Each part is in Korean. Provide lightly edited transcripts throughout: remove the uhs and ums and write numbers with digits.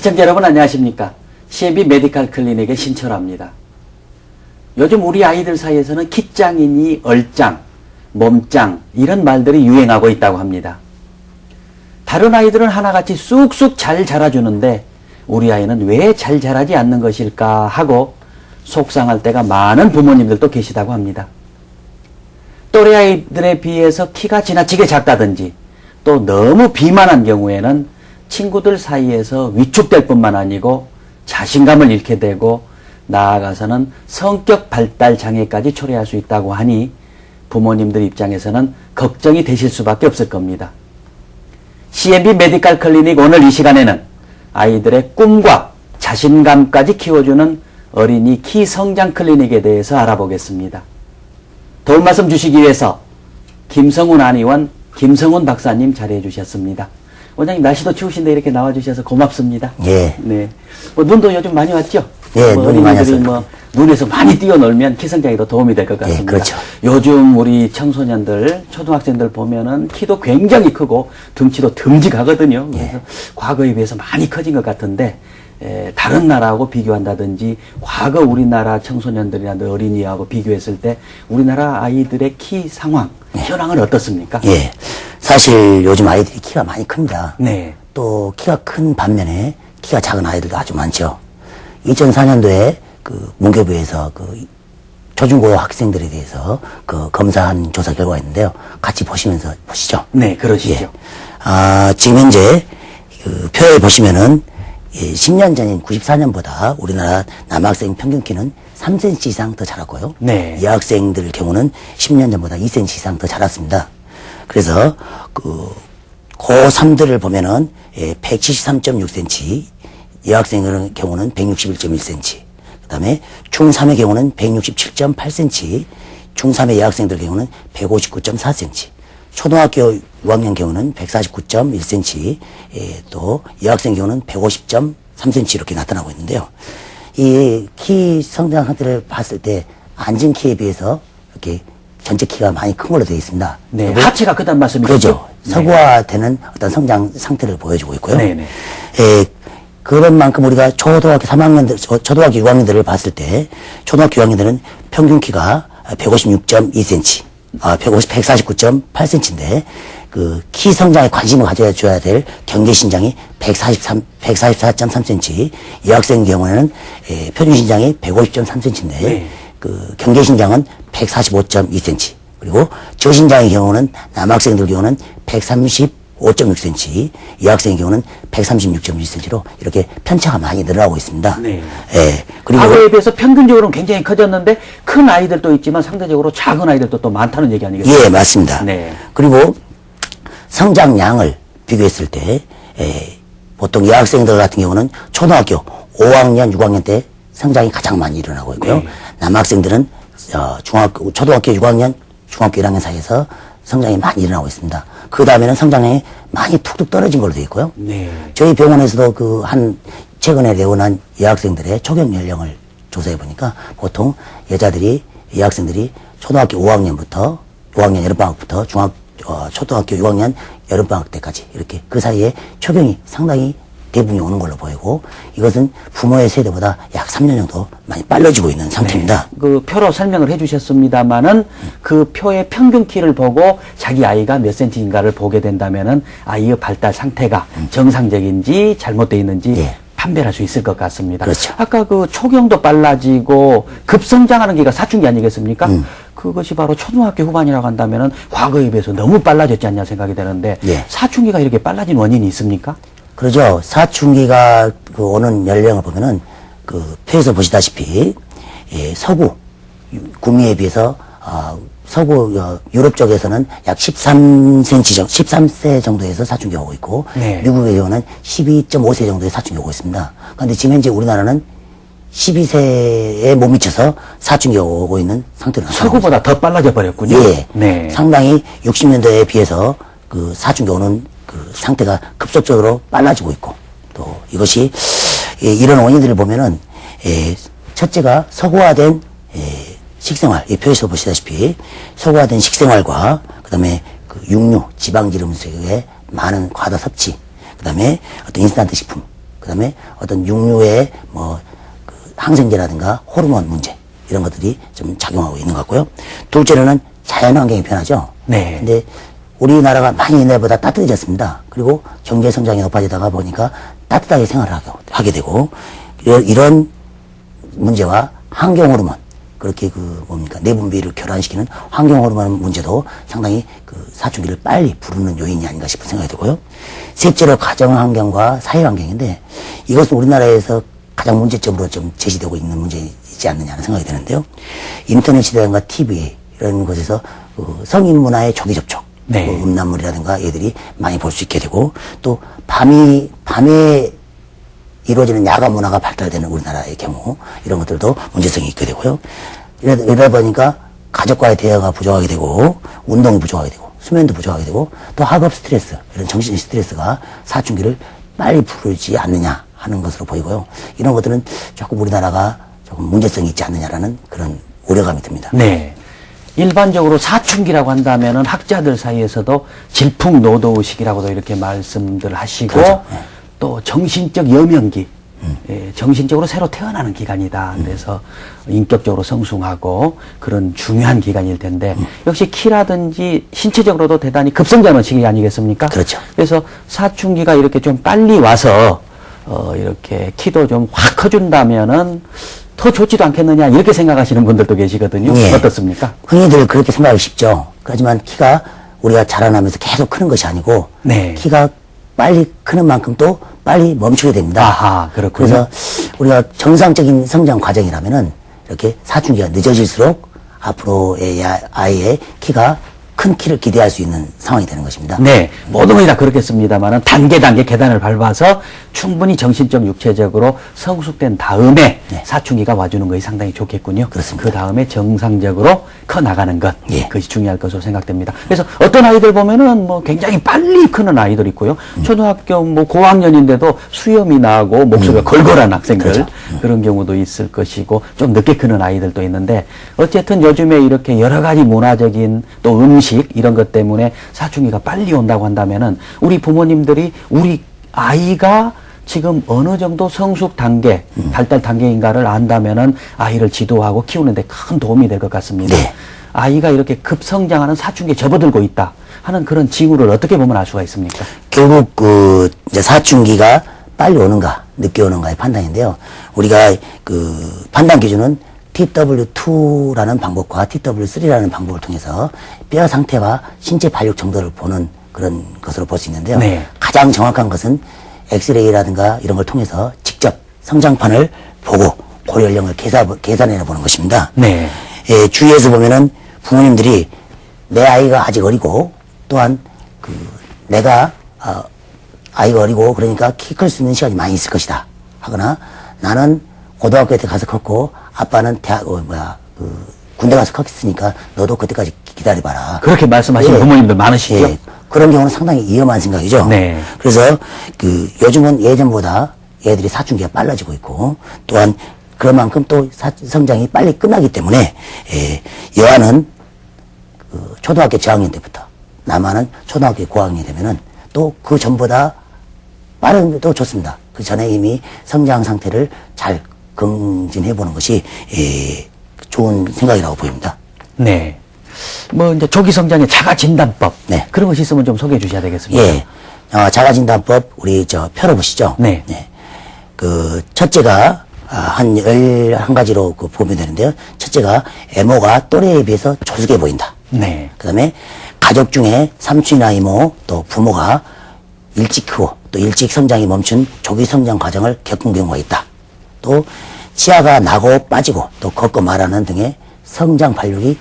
시청자 여러분 안녕하십니까? CNB 메디컬 클리닉의 신철아입니다. 요즘 우리 아이들 사이에서는 키짱이니 얼짱, 몸짱 이런 말들이 유행하고 있다고 합니다. 다른 아이들은 하나같이 쑥쑥 잘 자라주는데 우리 아이는 왜 잘 자라지 않는 것일까 하고 속상할 때가 많은 부모님들도 계시다고 합니다. 또래 아이들에 비해서 키가 지나치게 작다든지 또 너무 비만한 경우에는 친구들 사이에서 위축될 뿐만 아니고 자신감을 잃게 되고 나아가서는 성격 발달 장애까지 초래할 수 있다고 하니 부모님들 입장에서는 걱정이 되실 수밖에 없을 겁니다. CNB 메디컬 클리닉 오늘 이 시간에는 아이들의 꿈과 자신감까지 키워주는 어린이 키 성장 클리닉에 대해서 알아보겠습니다. 도움 말씀 주시기 위해서 김성훈 안의원, 김성훈 박사님 자리해 주셨습니다. 원장님 날씨도 추우신데 이렇게 나와주셔서 고맙습니다. 예. 네. 눈도 요즘 많이 왔죠? 예, 눈이 많이 어린이들이 왔어요. 눈에서 많이 뛰어놀면 키 성장에도 도움이 될 것 같습니다. 예, 그렇죠. 요즘 우리 청소년들, 초등학생들 보면은 키도 굉장히 크고 등치도 듬직하거든요. 그래서 과거에 비해서 많이 커진 것 같은데 다른 나라하고 비교한다든지 과거 우리나라 청소년들이나 어린이하고 비교했을 때 우리나라 아이들의 키 상황, 현황은 어떻습니까? 예. 사실 요즘 아이들이 키가 많이 큽니다. 네. 또 키가 큰 반면에 키가 작은 아이들도 아주 많죠. 2004년도에 그 문교부에서 그 초중고 학생들에 대해서 그 검사한 조사 결과가 있는데요. 같이 보시면서 보시죠. 네, 그러시죠. 예. 지금 현재 그 표에 보시면은 10년 전인 94년보다 우리나라 남학생 평균 키는 3cm 이상 더 자랐고요. 네. 여학생들 경우는 10년 전보다 2cm 이상 더 자랐습니다. 그래서 그 고3들을 보면은 173.6cm, 여학생의 경우는 161.1cm, 그다음에 중3의 경우는 167.8cm, 중3의 여학생들 경우는 159.4cm, 초등학교 6학년 경우는 149.1cm, 또 여학생 경우는 150.3cm 이렇게 나타나고 있는데요. 이 키 성장 상태를 봤을 때 앉은 키에 비해서 이렇게 전체 키가 많이 큰 걸로 되어 있습니다. 네, 하체가 크다는 말씀이시죠? 그렇죠. 서구화되는 어떤 성장 상태를 보여주고 있고요. 네네. 그런 만큼 우리가 초등학교 3학년들, 초등학교 6학년들을 봤을 때, 초등학교 6학년들은 평균 키가 156.2cm, 149.8cm인데, 그, 키 성장에 관심을 가져줘야 될 경계 신장이 144.3cm, 여학생 경우에는 표준 신장이 150.3cm인데, 네. 그, 경계 신장은 145.2cm, 그리고 저신장의 경우는 남학생들 경우는 135.6cm, 여학생의 경우는 136.1cm로 이렇게 편차가 많이 늘어나고 있습니다. 네. 예. 그리고 과거에 비해서 평균적으로는 굉장히 커졌는데 큰 아이들도 있지만 상대적으로 작은 아이들도 또 많다는 얘기 아니겠습니까? 예, 맞습니다. 네. 그리고 성장량을 비교했을 때 보통 여학생들 같은 경우는 초등학교 5학년, 6학년 때 성장이 가장 많이 일어나고 있고요. 네. 남학생들은 초등학교 6학년, 중학교 1학년 사이에서 성장이 많이 일어나고 있습니다. 그 다음에는 성장량이 많이 툭툭 떨어진 걸로 되어 있고요. 네. 저희 병원에서도 최근에 내원한 여학생들의 초경 연령을 조사해 보니까 보통 여학생들이 초등학교 5학년부터 5학년 여름방학부터 초등학교 6학년 여름방학 때까지 이렇게 그 사이에 초경이 상당히 대부분이 오는 걸로 보이고 이것은 부모의 세대보다 약 3년 정도 많이 빨라지고 있는 상태입니다. 네. 그 표로 설명을 해주셨습니다만은 그 표의 평균 키를 보고 자기 아이가 몇 센치인가를 보게 된다면은 아이의 발달 상태가 정상적인지 잘못되어 있는지 예. 판별할 수 있을 것 같습니다. 그렇죠. 아까 그 초경도 빨라지고 급성장하는 게가 사춘기 아니겠습니까? 그것이 바로 초등학교 후반이라고 한다면은 과거에 비해서 너무 빨라졌지 않냐 생각이 되는데 예. 사춘기가 이렇게 빨라진 원인이 있습니까? 그러죠. 사춘기가 오는 연령을 보면은 그 표에서 보시다시피 서구 구미에 비해서 서구 유럽 쪽에서는 약 13세 정도에서 사춘기가 오고 있고 네. 미국의 경우는 12.5세 정도의 사춘기가 오고 있습니다. 그런데 지금 현재 우리나라는 12세에 못 미쳐서 사춘기가 오고 있는 상태로 나타나고 서구보다 더 빨라져 버렸군요. 예. 네. 상당히 60년대에 비해서 그 사춘기 오는 그 상태가 급속적으로 빨라지고 있고 또 이것이 이런 원인들을 보면은 첫째가 서구화된 식생활, 이 표에서 보시다시피 서구화된 식생활과 그다음에 그 육류, 지방기름수의 많은 과다 섭취, 그다음에 어떤 인스턴트 식품 그다음에 어떤 육류의 그 항생제라든가 호르몬 문제 이런 것들이 좀 작용하고 있는 것 같고요. 둘째로는 자연환경이 변하죠. 네. 근데 우리나라가 많이 옛날보다 따뜻해졌습니다. 그리고 경제 성장이 높아지다가 보니까 따뜻하게 생활을 하게 되고 이런 문제와 환경 호르몬 그렇게 내분비를 교란시키는 환경 호르몬 문제도 상당히 그 사춘기를 빨리 부르는 요인이 아닌가 싶은 생각이 들고요. 셋째로 가정 환경과 사회 환경인데 이것은 우리나라에서 가장 문제점으로 좀 제시되고 있는 문제이지 않느냐는 생각이 드는데요. 인터넷 시대라든가 TV 이런 곳에서 성인 문화의 조기 접촉, 네. 음란물이라든가 애들이 많이 볼 수 있게 되고 또 밤에 이루어지는 야간 문화가 발달되는 우리나라의 경우 이런 것들도 문제성이 있게 되고요. 이러다 보니까 가족과의 대화가 부족하게 되고 운동이 부족하게 되고 수면도 부족하게 되고 또 학업 스트레스 이런 정신 스트레스가 사춘기를 빨리 부르지 않느냐 하는 것으로 보이고요. 이런 것들은 조금 우리나라가 조금 문제성이 있지 않느냐라는 그런 우려감이 듭니다. 네. 일반적으로 사춘기라고 한다면은 학자들 사이에서도 질풍노도의식이라고도 이렇게 말씀들 하시고 그렇죠. 네. 또 정신적 여명기, 정신적으로 새로 태어나는 기간이다. 그래서 인격적으로 성숙하고 그런 중요한 기간일 텐데 역시 키라든지 신체적으로도 대단히 급성장하는 시기 아니겠습니까? 그렇죠. 그래서 사춘기가 이렇게 좀 빨리 와서 이렇게 키도 좀 확 커준다면은 더 좋지도 않겠느냐 이렇게 생각하시는 분들도 계시거든요. 예. 어떻습니까? 흔히들 그렇게 생각하기 쉽죠. 하지만 키가 우리가 자라나면서 계속 크는 것이 아니고 네. 키가 빨리 크는 만큼 또 빨리 멈추게 됩니다. 아하, 그렇군요. 그래서 우리가 정상적인 성장 과정이라면은 이렇게 사춘기가 늦어질수록 앞으로의 아이의 키가 큰 키를 기대할 수 있는 상황이 되는 것입니다. 네, 모든 것이 다 그렇겠습니다만은 단계 계단을 밟아서 충분히 정신적, 육체적으로 성숙된 다음에 네. 사춘기가 와주는 것이 상당히 좋겠군요. 그렇습니다. 그 다음에 정상적으로 커 나가는 것, 예. 그것이 중요할 것으로 생각됩니다. 그래서 어떤 아이들 보면은 뭐 굉장히 빨리 크는 아이들 있고요. 초등학교 뭐 고학년인데도 수염이 나고 목소리가 걸걸한 학생들 그렇죠. 그런 경우도 있을 것이고 좀 늦게 크는 아이들도 있는데 어쨌든 요즘에 이렇게 여러 가지 문화적인 또 음식 이런 것 때문에 사춘기가 빨리 온다고 한다면은 우리 부모님들이 우리 아이가 지금 어느 정도 성숙 단계, 발달 단계인가를 안다면은 아이를 지도하고 키우는데 큰 도움이 될 것 같습니다. 네. 아이가 이렇게 급성장하는 사춘기에 접어들고 있다 하는 그런 징후를 어떻게 보면 알 수가 있습니까? 결국 이제 사춘기가 빨리 오는가 늦게 오는가의 판단인데요. 우리가 그 판단 기준은 TW2라는 방법과 TW3라는 방법을 통해서 뼈 상태와 신체 발육 정도를 보는 그런 것으로 볼 수 있는데요. 네. 가장 정확한 것은 엑스레이라든가 이런 걸 통해서 직접 성장판을 보고 고연령을 계산해 보는 것입니다. 네. 예, 주위에서 보면은 부모님들이 내 아이가 아직 어리고 또한 내가 아이가 어리고 그러니까 키 클 수 있는 시간이 많이 있을 것이다 하거나 나는 고등학교 때 가서 컸고 아빠는 군대 가서 컸으니까 너도 그때까지 기다려봐라. 그렇게 말씀하시는 예. 부모님들 많으시죠? 예. 그런 경우는 상당히 위험한 생각이죠. 네. 그래서 요즘은 예전보다 애들이 사춘기가 빨라지고 있고 또한 그만큼 또 성장이 빨리 끝나기 때문에 여아는 초등학교 저학년 때부터 남아는 초등학교 고학년이 되면은 또 그 전보다 빠른 것도 좋습니다. 그 전에 이미 성장 상태를 잘 검진해 보는 것이 좋은 생각이라고 보입니다. 네. 뭐 이제 조기 성장의 자가 진단법 네. 그런 것이 있으면 좀 소개해 주셔야 되겠습니다. 예. 자가진단법 우리 펴러 보시죠. 네. 첫째가 한 11가지로 보면 되는데요. 첫째가 애모가 또래에 비해서 조숙해 보인다. 네. 그다음에 가족 중에 삼촌이나 이모 또 부모가 일찍 크고 또 일찍 성장이 멈춘 조기 성장 과정을 겪은 경우가 있다. 또 치아가 나고 빠지고 또 걷고 말하는 등의 성장 발육이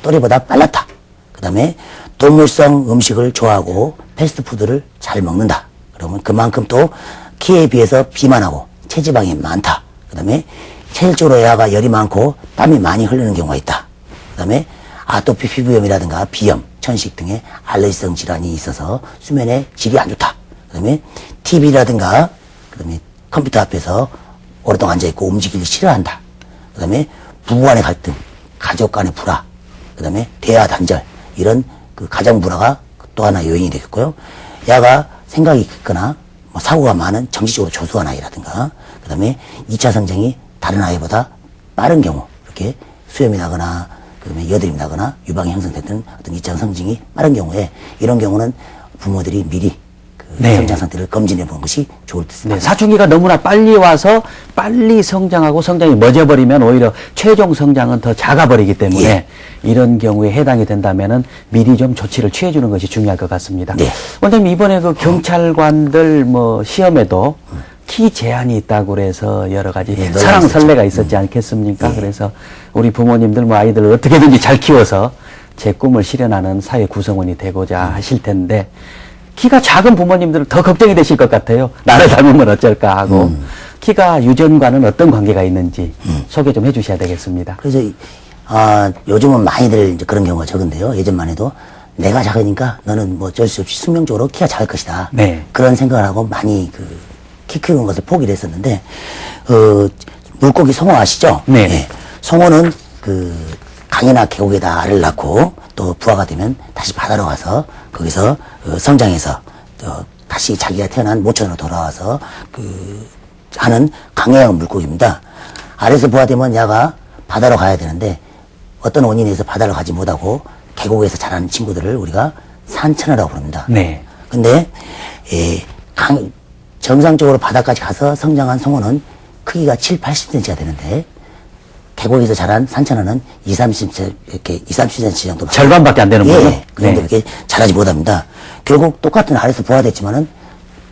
또래보다 빨랐다. 그다음에 동물성 음식을 좋아하고 패스트푸드를 잘 먹는다. 그러면 그만큼 또 키에 비해서 비만하고 체지방이 많다. 그다음에 체질적으로 애가 열이 많고 땀이 많이 흐르는 경우가 있다. 그다음에 아토피 피부염이라든가 비염, 천식 등의 알레르기성 질환이 있어서 수면의 질이 안 좋다. 그다음에 TV라든가 그다음에 컴퓨터 앞에서 오랫동안 앉아있고 움직이기 싫어한다. 그다음에 부부간의 갈등, 가족 간의 불화, 그다음에 대화 단절 이런 가정 불화가 또 하나 요인이 되겠고요. 야가 생각이 깊거나 뭐 사고가 많은 정치적으로 조수한 아이라든가, 그 다음에 2차 성장이 다른 아이보다 빠른 경우, 이렇게 수염이 나거나, 그 다음에 여드름이 나거나, 유방이 형성됐던 어떤 2차 성징이 빠른 경우에, 이런 경우는 부모들이 미리 그 네. 성장 상태를 검진해 보는 것이 좋을 듯 네, 싶습니다. 사춘기가 너무나 빨리 와서 빨리 성장하고 성장이 멎어버리면 오히려 최종 성장은 더 작아버리기 때문에 예. 이런 경우에 해당이 된다면은 미리 좀 조치를 취해주는 것이 중요할 것 같습니다. 네. 원장님 이번에 그 경찰관들 뭐 시험에도 키 제한이 있다고 그래서 여러 가지 예, 논란이 설왕설래가 있었지 않겠습니까? 예. 그래서 우리 부모님들 뭐 아이들을 어떻게든지 잘 키워서 제 꿈을 실현하는 사회 구성원이 되고자 하실 텐데 키가 작은 부모님들은 더 걱정이 되실 것 같아요. 나를 닮으면 어쩔까 하고 키가 유전과는 어떤 관계가 있는지 소개 좀 해주셔야 되겠습니다. 그래서, 요즘은 많이들 이제 그런 경우가 적은데요. 예전만 해도 내가 작으니까 너는 뭐 어쩔 수 없이 숙명적으로 키가 작을 것이다. 네. 그런 생각을 하고 많이 키 키우는 것을 포기를 했었는데, 물고기 송어 아시죠? 네. 예. 송어는 강이나 계곡에다 알을 낳고 또 부화가 되면 다시 바다로 가서 거기서 성장해서 또 다시 자기가 태어난 모천으로 돌아와서 하는 강해형 물고기입니다. 알에서 부화되면 야가 바다로 가야 되는데 어떤 원인에서 바다로 가지 못하고 계곡에서 자라는 친구들을 우리가 산천어라고 부릅니다. 네. 근데 정상적으로 바다까지 가서 성장한 송어는 크기가 7, 80cm가 되는데 계곡에서 자란 산천어는 30cm 정도. 절반밖에 안 되는군요. 예, 그 정도 이렇게 자라지 못합니다. 결국 똑같은 알에서 부화됐지만은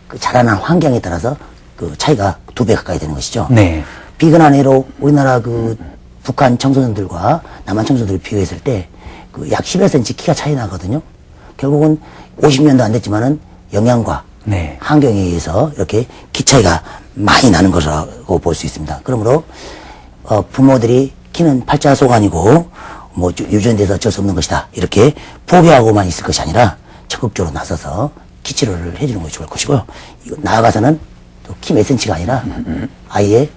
그 자라난 환경에 따라서 그 차이가 2배 가까이 되는 것이죠. 네. 비근한 해로 우리나라 북한 청소년들과 남한 청소년들을 비교했을 때 약 11cm 키가 차이 나거든요. 결국은 50년도 안 됐지만은 영양과 네. 환경에 의해서 이렇게 키 차이가 많이 나는 것이라고 볼 수 있습니다. 그러므로 부모들이 키는 팔자소관이고 뭐 유전돼서 어쩔 수 없는 것이다 이렇게 포기하고만 있을 것이 아니라 적극적으로 나서서 키 치료를 해주는 것이 좋을 것이고요. 나아가서는 또 키 몇 센치가 아니라 아이의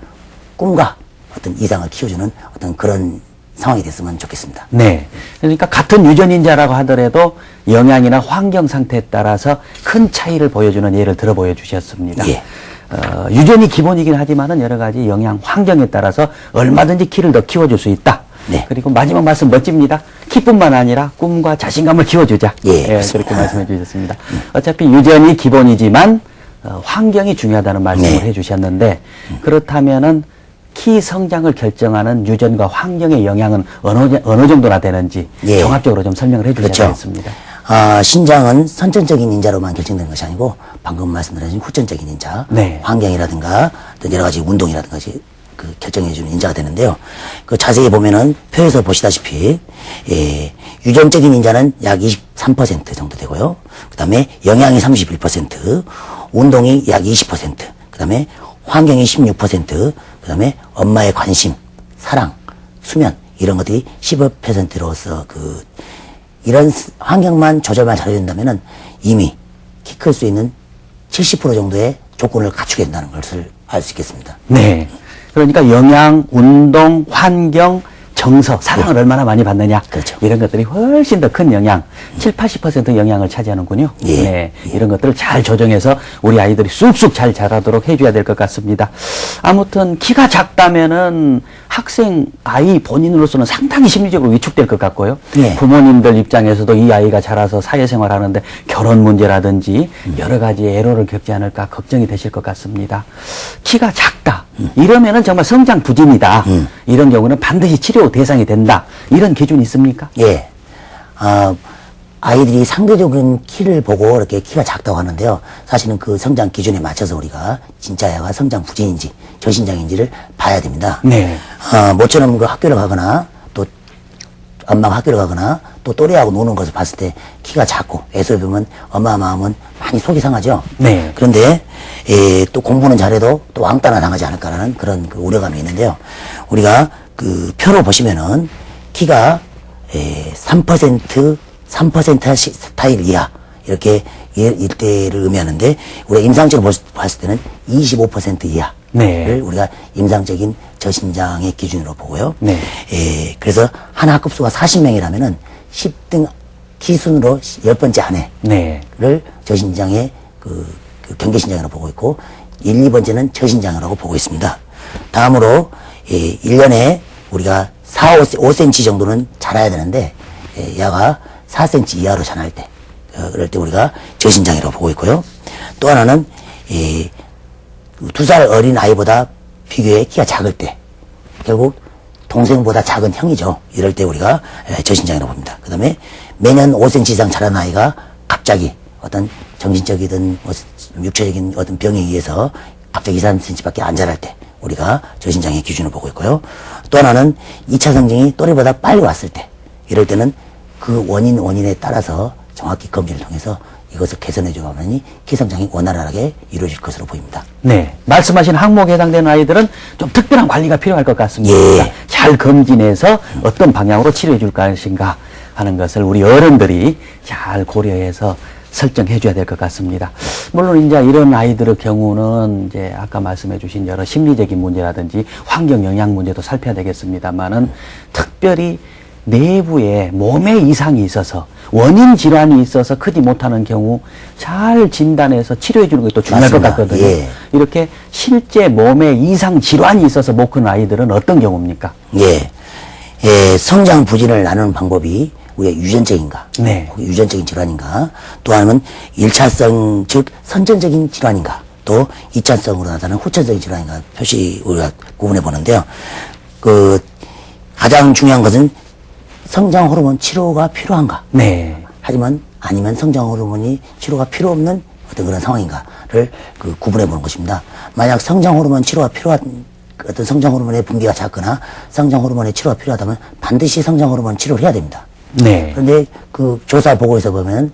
꿈과 어떤 이상을 키워주는 어떤 그런 상황이 됐으면 좋겠습니다. 네. 그러니까 같은 유전인자라고 하더라도 영양이나 환경 상태에 따라서 큰 차이를 보여주는 예를 들어 보여주셨습니다. 예. 유전이 기본이긴 하지만은 여러 가지 영양 환경에 따라서 얼마든지 키를 더 키워줄 수 있다. 네. 그리고 마지막 말씀 멋집니다. 키뿐만 아니라 꿈과 자신감을 키워주자. 예, 그렇게 말씀해 주셨습니다. 어차피 유전이 기본이지만 환경이 중요하다는 말씀을 네. 해주셨는데 그렇다면은 키 성장을 결정하는 유전과 환경의 영향은 어느 정도나 되는지 예. 종합적으로 좀 설명을 해주셔야 그렇죠. 되겠습니다. 신장은 선천적인 인자로만 결정되는 것이 아니고 방금 말씀드린 후천적인 인자, 네. 환경이라든가 또 여러 가지 운동이라든가 결정해주는 인자가 되는데요. 자세히 보면은 표에서 보시다시피 유전적인 인자는 약 23% 정도 되고요. 그 다음에 영양이 31%, 운동이 약 20%, 그 다음에 환경이 16%, 그 다음에 엄마의 관심, 사랑, 수면 이런 것들이 15%로서 이런 환경만 조절만 잘해준다면은 이미 키 클 수 있는 70% 정도의 조건을 갖추게 된다는 것을 알 수 있겠습니다. 네. 그러니까 영양, 운동, 환경, 정서, 사랑을 얼마나 많이 받느냐. 그렇죠. 이런 것들이 훨씬 더 큰 영향, 7, 80% 영향을 차지하는군요. 예. 네. 이런 것들을 잘 조정해서 우리 아이들이 쑥쑥 잘 자라도록 해줘야 될 것 같습니다. 아무튼 키가 작다면은 아이 본인으로서는 상당히 심리적으로 위축될 것 같고요. 예. 부모님들 입장에서도 이 아이가 자라서 사회생활 하는데 결혼 문제라든지 여러 가지 애로를 겪지 않을까 걱정이 되실 것 같습니다. 키가 작다. 이러면은 정말 성장 부진이다. 이런 경우는 반드시 치료 대상이 된다. 이런 기준이 있습니까? 예. 아이들이 상대적인 키를 보고 이렇게 키가 작다고 하는데요. 사실은 그 성장 기준에 맞춰서 우리가 진짜 애가 성장 부진인지 저신장인지를 봐야 됩니다. 네. 모처럼 학교를 가거나 또 엄마가 학교를 가거나 또 또래하고 노는 것을 봤을 때 키가 작고 애써 보면 엄마 마음은 많이 속이 상하죠. 네. 그런데 또 공부는 잘해도 또 왕따나 당하지 않을까라는 그런 우려감이 있는데요. 우리가 표로 보시면은 키가 3% 스타일 이하 이렇게 일대를 의미하는데 우리가 임상적으로 봤을 때는 25% 이하를 네. 우리가 임상적인 저신장의 기준으로 보고요. 네. 그래서 한 학급수가 40명이라면은 10등 키 순으로 10번째 안에를 네. 저신장의 그 경계신장이라고 보고 있고 1, 2번째는 저신장이라고 보고 있습니다. 다음으로 1년에 우리가 5cm 정도는 자라야 되는데 야가 4cm 이하로 자랄 때 그럴 때 우리가 저신장이라고 보고 있고요. 또 하나는 2살 어린 아이보다 비교해 키가 작을 때 결국 동생보다 작은 형이죠. 이럴 때 우리가 저신장이라고 봅니다. 그 다음에 매년 5cm 이상 자란 아이가 갑자기 어떤 정신적이든 육체적인 어떤 병에 의해서 갑자기 2, 3cm밖에 안 자랄 때 우리가 저신장의 기준을 보고 있고요. 또 하나는 2차 성징이 또래보다 빨리 왔을 때 이럴 때는 그 원인에 따라서 정확히 검진을 통해서 이것을 개선해 주면 키 성장이 원활하게 이루어질 것으로 보입니다. 네. 말씀하신 항목에 해당되는 아이들은 좀 특별한 관리가 필요할 것 같습니다. 예. 잘 검진해서 어떤 방향으로 치료해 줄 것인가 하는 것을 우리 어른들이 잘 고려해서 설정해 줘야 될 것 같습니다. 물론 이제 이런 아이들의 경우는 이제 아까 말씀해 주신 여러 심리적인 문제라든지 환경 영향 문제도 살펴야 되겠습니다만은 특별히 내부에 몸에 이상이 있어서 원인 질환이 있어서 크지 못하는 경우 잘 진단해서 치료해 주는 것이 또 중요할 것 맞습니다. 같거든요. 예. 이렇게 실제 몸에 이상 질환이 있어서 못 크는 아이들은 어떤 경우입니까? 성장 부진을 나누는 방법이 우리가 유전적인가, 네. 유전적인 질환인가, 또 하나는 1차성 즉 선천적인 질환인가, 또 2차성으로 나타나는 후천적인 질환인가 표시 우리가 구분해 보는데요. 그 가장 중요한 것은 성장 호르몬 치료가 필요한가? 네. 하지만 아니면 성장 호르몬이 치료가 필요 없는 어떤 그런 상황인가를 그 구분해 보는 것입니다. 만약 성장 호르몬 치료가 필요한 어떤 성장 호르몬의 분비가 작거나 성장 호르몬의 치료가 필요하다면 반드시 성장 호르몬 치료를 해야 됩니다. 네. 그런데 그 조사 보고에서 보면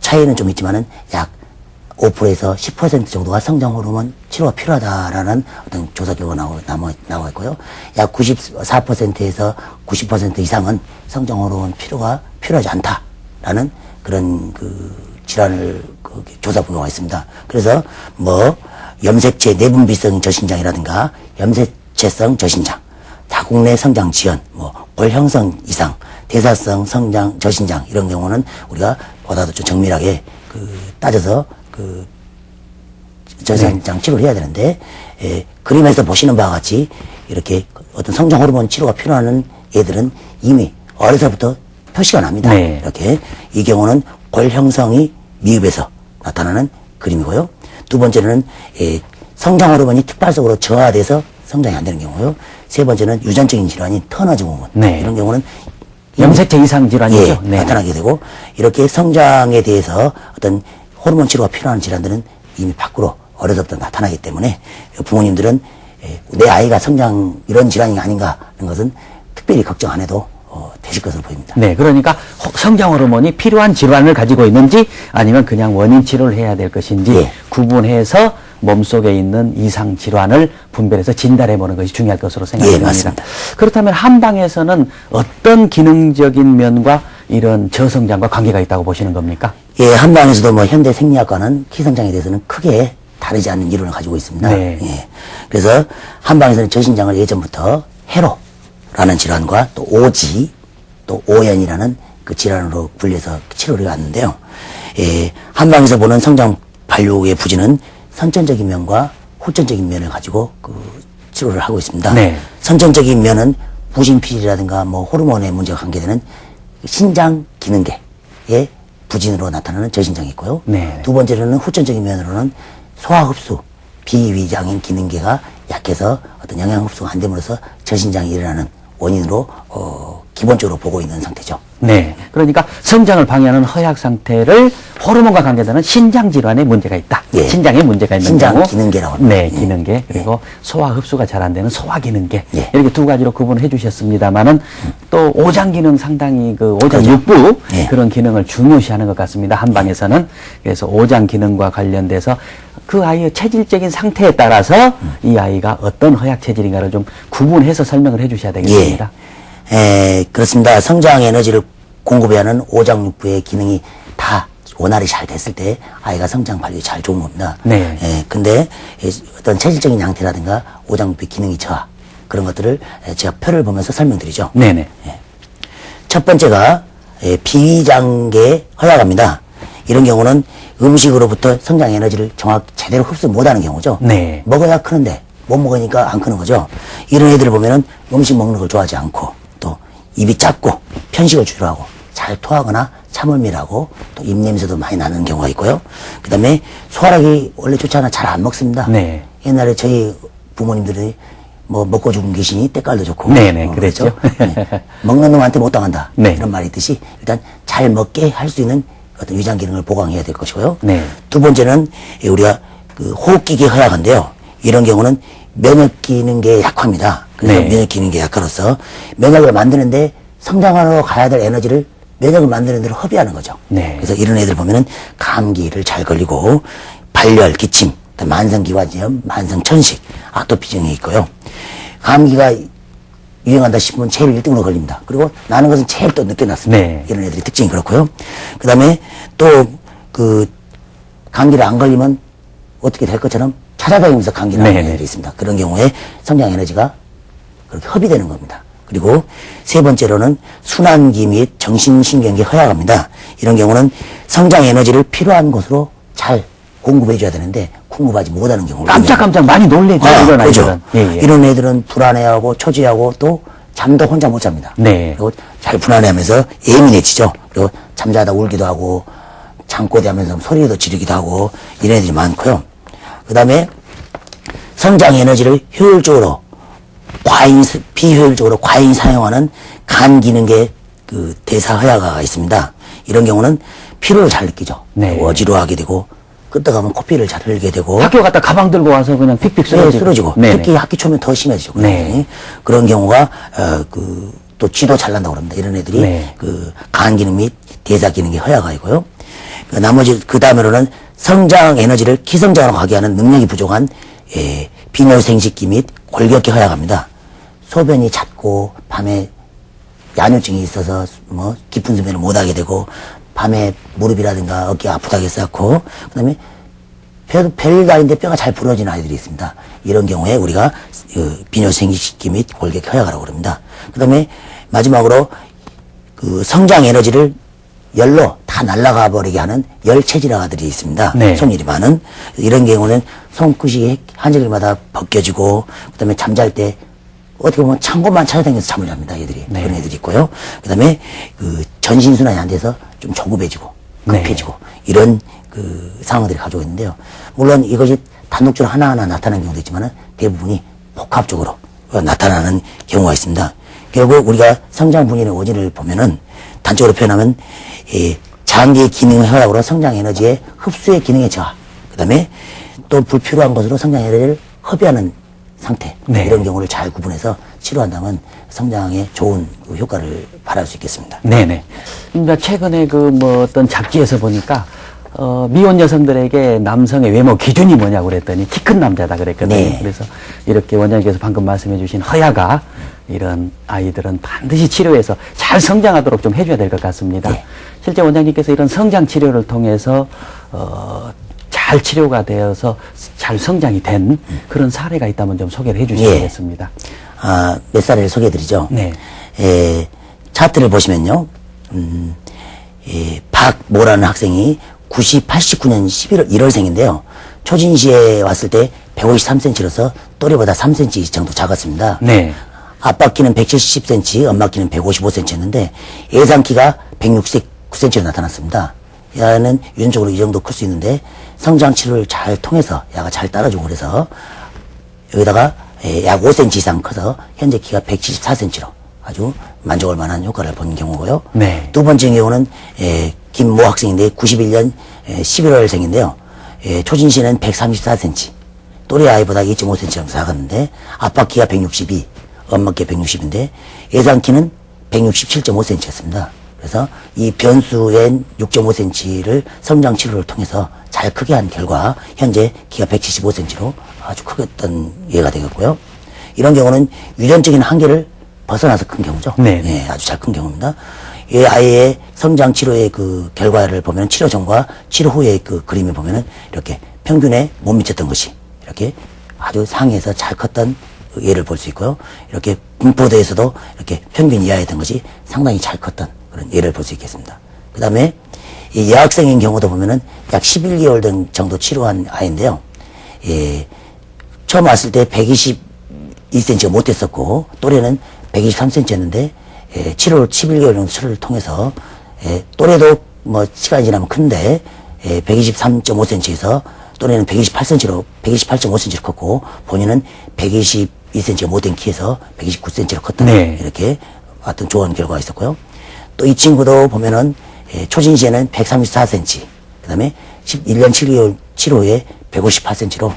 차이는 좀 있지만은 약 5%에서 10% 정도가 성장 호르몬 치료가 필요하다라는 어떤 조사 결과가 나와 있고요. 약 94%에서 90% 이상은 성장 호르몬 필요가 필요하지 않다라는 그런 그 질환을 그 조사 보고가 있습니다. 그래서 뭐 염색체 내분비성 저신장이라든가 염색체성 저신장, 자궁 내 성장 지연, 뭐 골형성 이상, 대사성 성장 저신장 이런 경우는 우리가 보다도 좀 정밀하게 그 따져서 그 저신장 치료를 해야 되는데 그림에서 보시는 바와 같이 이렇게 어떤 성장 호르몬 치료가 필요한 애들은 이미 어려서부터 표시가 납니다. 네. 이렇게 이 경우는 골 형성이 미흡해서 나타나는 그림이고요. 두 번째는 성장 호르몬이 특발적으로 저하돼서 성장이 안 되는 경우요. 세 번째는 유전적인 질환인 터너 증후군 네. 이런 경우는 염색체 이상 질환이죠. 네. 나타나게 되고 이렇게 성장에 대해서 어떤 호르몬 치료가 필요한 질환들은 이미 밖으로 어려서부터 나타나기 때문에 부모님들은 내 아이가 성장 이런 질환이 아닌가 하는 것은 특별히 걱정 안 해도 되실 것으로 보입니다. 네, 그러니까 성장 호르몬이 필요한 질환을 가지고 있는지 아니면 그냥 원인 치료를 해야 될 것인지 예. 구분해서 몸속에 있는 이상 질환을 분별해서 진단해 보는 것이 중요할 것으로 생각이 예, 됩니다. 맞습니다. 그렇다면 한방에서는 어떤 기능적인 면과 이런 저성장과 관계가 있다고 보시는 겁니까? 예, 한방에서도 뭐 현대 생리학과는 키 성장에 대해서는 크게 다르지 않는 이론을 가지고 있습니다. 네. 예. 그래서 한방에서는 저신장을 예전부터 해로라는 질환과 또 오지, 또 오연이라는 그 질환으로 분리해서 치료를 해왔는데요. 예, 한방에서 보는 성장 발육의 부진은 선천적인 면과 후천적인 면을 가지고 그 치료를 하고 있습니다. 네. 선천적인 면은 부신피질이라든가 뭐 호르몬의 문제가 관계되는 신장 기능계의 부진으로 나타나는 저신장이 있고요. 네. 두 번째로는 후천적인 면으로는 소화 흡수, 비위장인 기능계가 약해서 어떤 영양 흡수가 안 됨으로써 저신장이 일어나는 원인으로 기본적으로 보고 있는 상태죠. 네. 그러니까 성장을 방해하는 허약 상태를 호르몬과 관계되는 신장 질환에 문제가 있다. 예. 신장에 문제가 있는 신장 경우. 기능계라고 합니다. 네, 기능계. 그리고 소화 흡수가 잘 안 되는 소화 기능계. 예. 이렇게 두 가지로 구분해 주셨습니다만은 또 오장 기능 상당히 그 오장 그렇죠. 육부 예. 그런 기능을 중요시하는 것 같습니다. 한방에서는. 그래서 오장 기능과 관련돼서 그 아이의 체질적인 상태에 따라서 이 아이가 어떤 허약 체질인가를 좀 구분해서 설명을 해 주셔야 되겠습니다. 그렇습니다. 성장 에너지를 공급해야 하는 오장육부의 기능이 다 원활히 잘 됐을 때 아이가 성장 발육이 잘 좋은 겁니다. 네. 근데 어떤 체질적인 양태라든가 오장육부의 기능이 저하 그런 것들을 제가 표를 보면서 설명드리죠. 네네. 첫 번째가 비위장계 허약합니다. 이런 경우는 음식으로부터 성장 에너지를 정확히 제대로 흡수 못하는 경우죠. 네. 먹어야 크는데 못 먹으니까 안 크는 거죠. 이런 애들을 보면은 음식 먹는 걸 좋아하지 않고 또 입이 작고 편식을 주로 하고 잘 토하거나 참을밀하고 또 입냄새도 많이 나는 경우가 있고요. 그 다음에 소화력이 원래 좋지 않아 잘 안 먹습니다. 네. 옛날에 저희 부모님들이 뭐 먹고 죽은 귀신이 때깔도 좋고 네네, 그랬죠. 네. 먹는 놈한테 못 당한다. 네. 이런 말이 있듯이 일단 잘 먹게 할 수 있는 어떤 위장 기능을 보강해야 될 것이고요. 네. 두 번째는 우리가 그 호흡기계 허약한데요. 이런 경우는 면역 기능계 약화입니다. 그래서 네. 면역 기능계 약화로서 면역을 만드는데 성장하러 가야 될 에너지를 면역을 만드는 데로 허비하는 거죠. 네. 그래서 이런 애들 보면은 감기를 잘 걸리고 발열, 기침, 만성기관지염, 만성천식, 아토피증이 있고요. 감기가 유행한다 싶으면 제일 1등으로 걸립니다. 그리고 나는 것은 제일 또 늦게 났습니다. 네. 이런 애들이 특징이 그렇고요. 그 다음에 또 그 감기를 안 걸리면 어떻게 될 것처럼 찾아다니면서 감기 나는 네네. 애들이 있습니다. 그런 경우에 성장 에너지가 그렇게 허비되는 겁니다. 그리고 세 번째로는 순환기 및 정신신경계 허약합니다. 이런 경우는 성장 에너지를 필요한 곳으로 잘 공급해줘야 되는데 공급하지 못하는 경우가 깜짝깜짝 많이 놀래죠, 이런 그렇죠. 아이들은. 예, 예. 이런 애들은 불안해하고 초조해하고 또 잠도 혼자 못 잡니다. 네. 그리고 잘 불안해하면서 예민해지죠. 그리고 잠자다 울기도 하고 잠꼬대하면서 소리도 지르기도 하고 이런 애들이 많고요. 그 다음에 성장 에너지를 효율적으로 비효율적으로 과잉 사용하는 간 기능계 그 대사 허약화가 있습니다. 이런 경우는 피로를 잘 느끼죠. 네. 어지러워하게 되고 끄떡하면 코피를 잘 흘리게 되고 학교 갔다 가방 들고 와서 그냥 픽픽 쓰러지고. 쓰러지고 네네. 특히 학기 초면 더 심해지고 네. 그런 경우가 또 쥐도 잘 난다고 그럽니다. 이런 애들이 네. 그 간 기능 및 대사 기능이 허약하고요. 나머지 그 다음으로는 성장 에너지를 기성장으로 가게 하는 능력이 부족한 빈혈생식기 및 골격계 허약합니다. 소변이 잦고 밤에 야뇨증이 있어서 뭐 깊은 수면을 못하게 되고 밤에 무릎이라든가 어깨가 아프다게 쌓고 그다음에 별일도 아닌데 뼈가 잘 부러지는 아이들이 있습니다. 이런 경우에 우리가 빈혈생식기 및 골격 허약이라고 그럽니다. 그다음에 마지막으로 그 성장 에너지를 열로 다 날아가 버리게 하는 열체질아들이 있습니다. 네. 손일이 많은 이런 경우는 손끝이 한 절마다 벗겨지고 그다음에 잠잘 때 어떻게 보면 창고만 찾아다니면서 잠을 잡니다. 얘들이 네. 그런 애들이 있고요. 그다음에 그 전신순환이 안 돼서 좀 조급해지고 급해지고 이런 그 상황들이 가지고 있는데요. 물론 이것이 단독적으로 하나하나 나타나는 경우도 있지만 대부분이 복합적으로 나타나는 경우가 있습니다. 결국 우리가 성장 분인의 원인을 보면은 단적으로 표현하면 장기의 기능의 허약으로 성장 에너지의 흡수의 기능의 저하, 그 다음에 또 불필요한 것으로 성장 에너지를 허비하는 상태, 네. 이런 경우를 잘 구분해서 치료한다면 성장에 좋은 그 효과를 발할 수 있겠습니다. 네네. 그러니까 최근에 그 뭐 어떤 잡지에서 보니까 미혼 여성들에게 남성의 외모 기준이 뭐냐고 그랬더니 키 큰 남자다 그랬거든요. 네. 그래서 이렇게 원장님께서 방금 말씀해 주신 허야가 이런 아이들은 반드시 치료해서 잘 성장하도록 좀 해줘야 될 것 같습니다. 네. 실제 원장님께서 이런 성장 치료를 통해서 잘 치료가 되어서 잘 성장이 된 그런 사례가 있다면 좀 소개를 해 주시겠습니다. 몇 사례를 소개해드리죠. 네. 차트를 보시면요. 박모라는 학생이 89년 11월 1월생인데요. 초진시에 왔을 때 153cm로서 또래보다 3cm 정도 작았습니다. 네. 아빠 키는 170cm, 엄마 키는 155cm였는데 예상 키가 169cm로 나타났습니다. 야는 유전적으로 이 정도 클 수 있는데 성장 치료를 잘 통해서 야가 잘 따라주고 그래서 여기다가 약 5cm 이상 커서 현재 키가 174cm로 아주 만족할 만한 효과를 본 경우고요. 네. 두 번째 경우는 김모 학생인데 91년 11월생인데요. 초진 씨는 134cm, 또래 아이보다 2.5cm 정도 작았는데 아빠 키가 162, 엄마 키가 160인데 예상 키는 167.5cm였습니다. 그래서 이 변수엔 6.5cm를 성장 치료를 통해서 잘 크게 한 결과 현재 키가 175cm로 아주 크겠던 예가 되겠고요. 이런 경우는 유전적인 한계를 벗어나서 큰 경우죠. 네. 예, 아주 잘 큰 경우입니다. 이 아이의 성장 치료의 그 결과를 보면 치료 전과 치료 후의 그 그림을 보면은 이렇게 평균에 못 미쳤던 것이 이렇게 아주 상위에서 잘 컸던 예를 볼 수 있고요. 이렇게 분포도에서도 이렇게 평균 이하였던 것이 상당히 잘 컸던 그런 예를 볼 수 있겠습니다. 그 다음에 이 여학생인 경우도 보면은 약 11개월 정도 치료한 아이인데요. 예, 처음 왔을 때 122cm가 못 됐었고, 또래는 123cm였는데, 예, 11개월 정도 치료를 통해서, 예, 또래도 뭐 시간이 지나면 큰데, 예, 123.5cm에서 또래는 128.5cm로 컸고, 본인은 122cm가 못 된 키에서 129cm로 컸다. 네. 이렇게 어떤 좋은 결과가 있었고요. 또 이 친구도 보면은, 예, 초진 시에는 134cm, 그 다음에 1년 7개월 치료 후에 158cm로,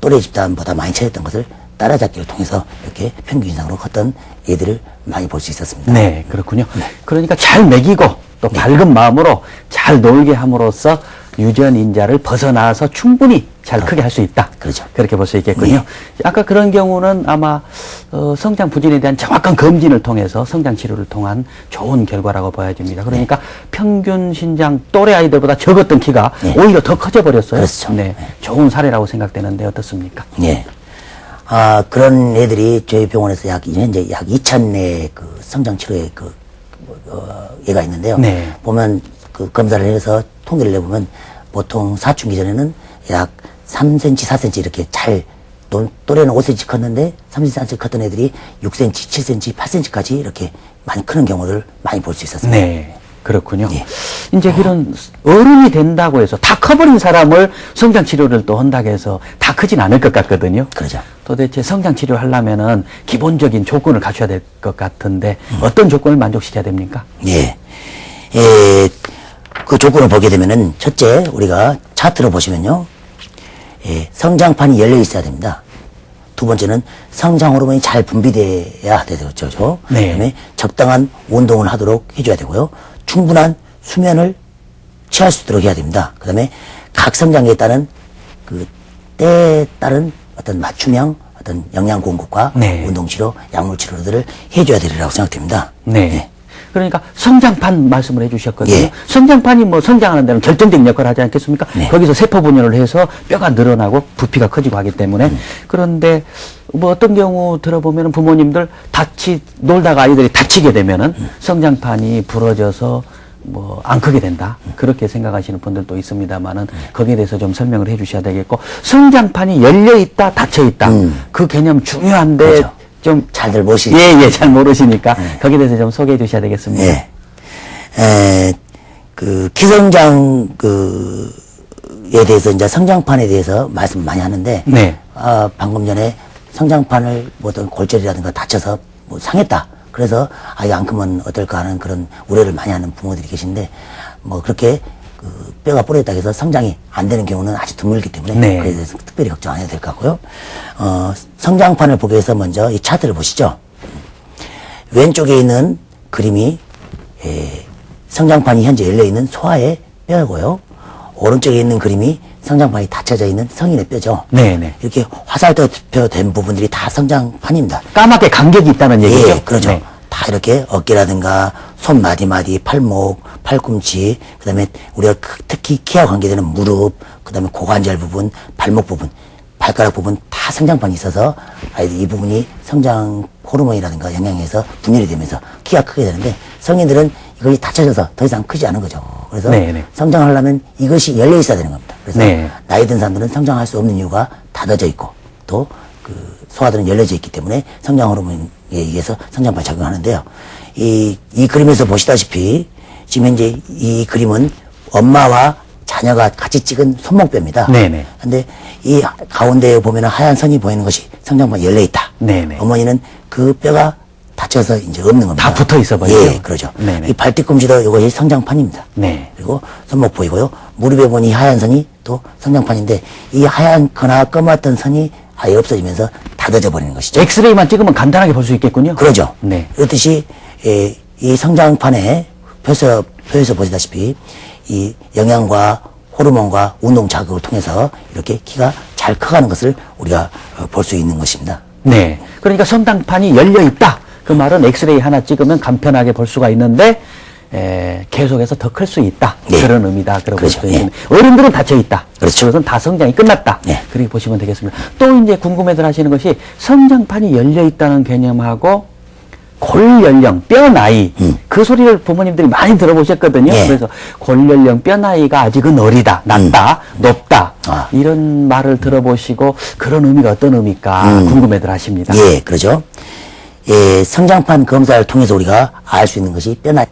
또래 집단보다 많이 차였던 것을 따라잡기를 통해서 이렇게 평균 이상으로 컸던 애들을 많이 볼 수 있었습니다. 네, 그렇군요. 그러니까 잘 먹이고 또 밝은 마음으로 잘 놀게 함으로써 유전 인자를 벗어나서 충분히 잘 크게 할 수 있다. 그렇죠. 그렇게 볼 수 있겠군요. 네. 아까 그런 경우는 아마 성장 부진에 대한 정확한 검진을 통해서 성장 치료를 통한 좋은 결과라고 보여집니다. 그러니까 평균 신장 또래 아이들보다 적었던 키가 네. 오히려 더 커져 버렸어요. 그렇죠. 네, 좋은 사례라고 생각되는데 어떻습니까? 예. 아, 그런 애들이 저희 병원에서 현재 약 2,000내 그 성장 치료에 애가 있는데요. 네. 보면 그 검사를 해서 통계를 내보면 보통 사춘기 전에는 약 3cm, 4cm 이렇게 또래는 5cm 컸는데 3cm, 4cm 컸던 애들이 6cm, 7cm, 8cm까지 이렇게 많이 크는 경우를 많이 볼 수 있었습니다. 네. 그렇군요. 예. 이제 그런 어른이 된다고 해서 다 커버린 사람을 성장 치료를 또 한다고 해서 다 크진 않을 것 같거든요. 그러죠. 도대체 성장 치료를 하려면은 기본적인 조건을 갖춰야 될 것 같은데 어떤 조건을 만족시켜야 됩니까? 예. 그 조건을 보게 되면은 첫째 우리가 차트로 보시면요. 예, 성장판이 열려 있어야 됩니다. 두 번째는 성장 호르몬이 잘 분비돼야 되죠. 네. 그다음에 적당한 운동을 하도록 해줘야 되고요. 충분한 수면을 취할 수 있도록 해야 됩니다. 그다음에 각 성장에 따른 그 때에 따른 어떤 맞춤형 어떤 영양 공급과 네. 운동 치료, 약물 치료들을 해줘야 되리라고 생각됩니다. 네. 그러니까 성장판 말씀을 해주셨거든요. 예. 성장판이 뭐 성장하는 데는 결정적인 역할을 하지 않겠습니까? 네. 거기서 세포 분열을 해서 뼈가 늘어나고 부피가 커지고 하기 때문에 그런데 뭐 어떤 경우 들어보면 부모님들 놀다가 아이들이 다치게 되면은 성장판이 부러져서 뭐 안 크게 된다 그렇게 생각하시는 분들도 있습니다만은 거기에 대해서 좀 설명을 해주셔야 되겠고 성장판이 열려 있다 닫혀 있다 그 개념 중요한데 그렇죠. 좀 잘들 모시. 예, 잘 모르시니까 거기에 대해서 좀 소개해 주셔야 되겠습니다. 예. 그 키성장 에 대해서 이제 성장판에 대해서 말씀 많이 하는데 네. 방금 전에 성장판을 뭐 어떤 골절이라든가 다쳐서 뭐 상했다. 그래서 아이 안 크면 어떨까 하는 그런 우려를 많이 하는 부모들이 계신데 뭐 그렇게 그 뼈가 부러졌다 해서 성장이 안 되는 경우는 아주 드물기 때문에 네. 그에 대해서 특별히 걱정 안 해도 될 것 같고요. 성장판을 보기 위해서 먼저 이 차트를 보시죠. 왼쪽에 있는 그림이 성장판이 현재 열려 있는 소아의 뼈고요. 오른쪽에 있는 그림이 성장판이 닫혀져 있는 성인의 뼈죠. 네네. 이렇게 화살표 된 부분들이 다 성장판입니다. 까맣게 간격이 있다는 얘기죠? 예, 그렇죠. 네. 다 이렇게 어깨라든가 손 마디마디, 팔목, 팔꿈치, 그다음에 우리가 특히 키와 관계되는 무릎, 그다음에 고관절 부분, 발목 부분, 발가락 부분 다 성장판이 있어서 아이들 이 부분이 성장 호르몬이라든가 영향에서 분열이 되면서 키가 크게 되는데 성인들은 이것이 닫혀져서 더 이상 크지 않은 거죠. 그래서 네네. 성장하려면 이것이 열려 있어야 되는 겁니다. 그래서 네. 나이 든 사람들은 성장할 수 없는 이유가 닫아져 있고 또 그 소아들은 열려져 있기 때문에 성장 호르몬에 의해서 성장판이 작용하는데요. 이 그림에서 보시다시피 지금 현재 이 그림은 엄마와 자녀가 같이 찍은 손목뼈입니다. 네네. 근데 이 가운데에 보면 하얀 선이 보이는 것이 성장판이 열려 있다. 네네. 어머니는 그 뼈가 다쳐서 이제 없는 겁니다. 다 붙어 있어 버리죠? 예, 그러죠. 네네. 이 발뒤꿈치도 이것이 성장판입니다. 네. 그리고 손목 보이고요. 무릎에 보니 하얀 선이 또 성장판인데 이 하얀거나 검었던 선이 아예 없어지면서 닫아져 버리는 것이죠. 엑스레이만 찍으면 간단하게 볼 수 있겠군요? 그러죠. 네. 그렇듯이 이 성장판에 표에서 보시다시피 이 영양과 호르몬과 운동 자극을 통해서 이렇게 키가 잘 커가는 것을 우리가 볼 수 있는 것입니다. 네. 그러니까 성장판이 열려 있다. 그 말은 엑스레이 하나 찍으면 간편하게 볼 수가 있는데 계속해서 더 클 수 있다. 네. 그런 의미다. 그렇게 볼 그렇죠. 수 있는. 어른들은 닫혀 있다. 그렇죠. 그것은 다 성장이 끝났다. 네. 그렇게 보시면 되겠습니다. 또 이제 궁금해들 하시는 것이 성장판이 열려 있다는 개념하고 골연령, 뼈 나이, 그 소리를 부모님들이 많이 들어보셨거든요. 예. 그래서 골연령, 뼈 나이가 아직은 어리다, 낮다, 높다, 이런 말을 들어보시고 그런 의미가 어떤 의미일까 궁금해들 하십니다. 예, 그러죠. 예, 성장판 검사를 통해서 우리가 알 수 있는 것이 뼈 나이.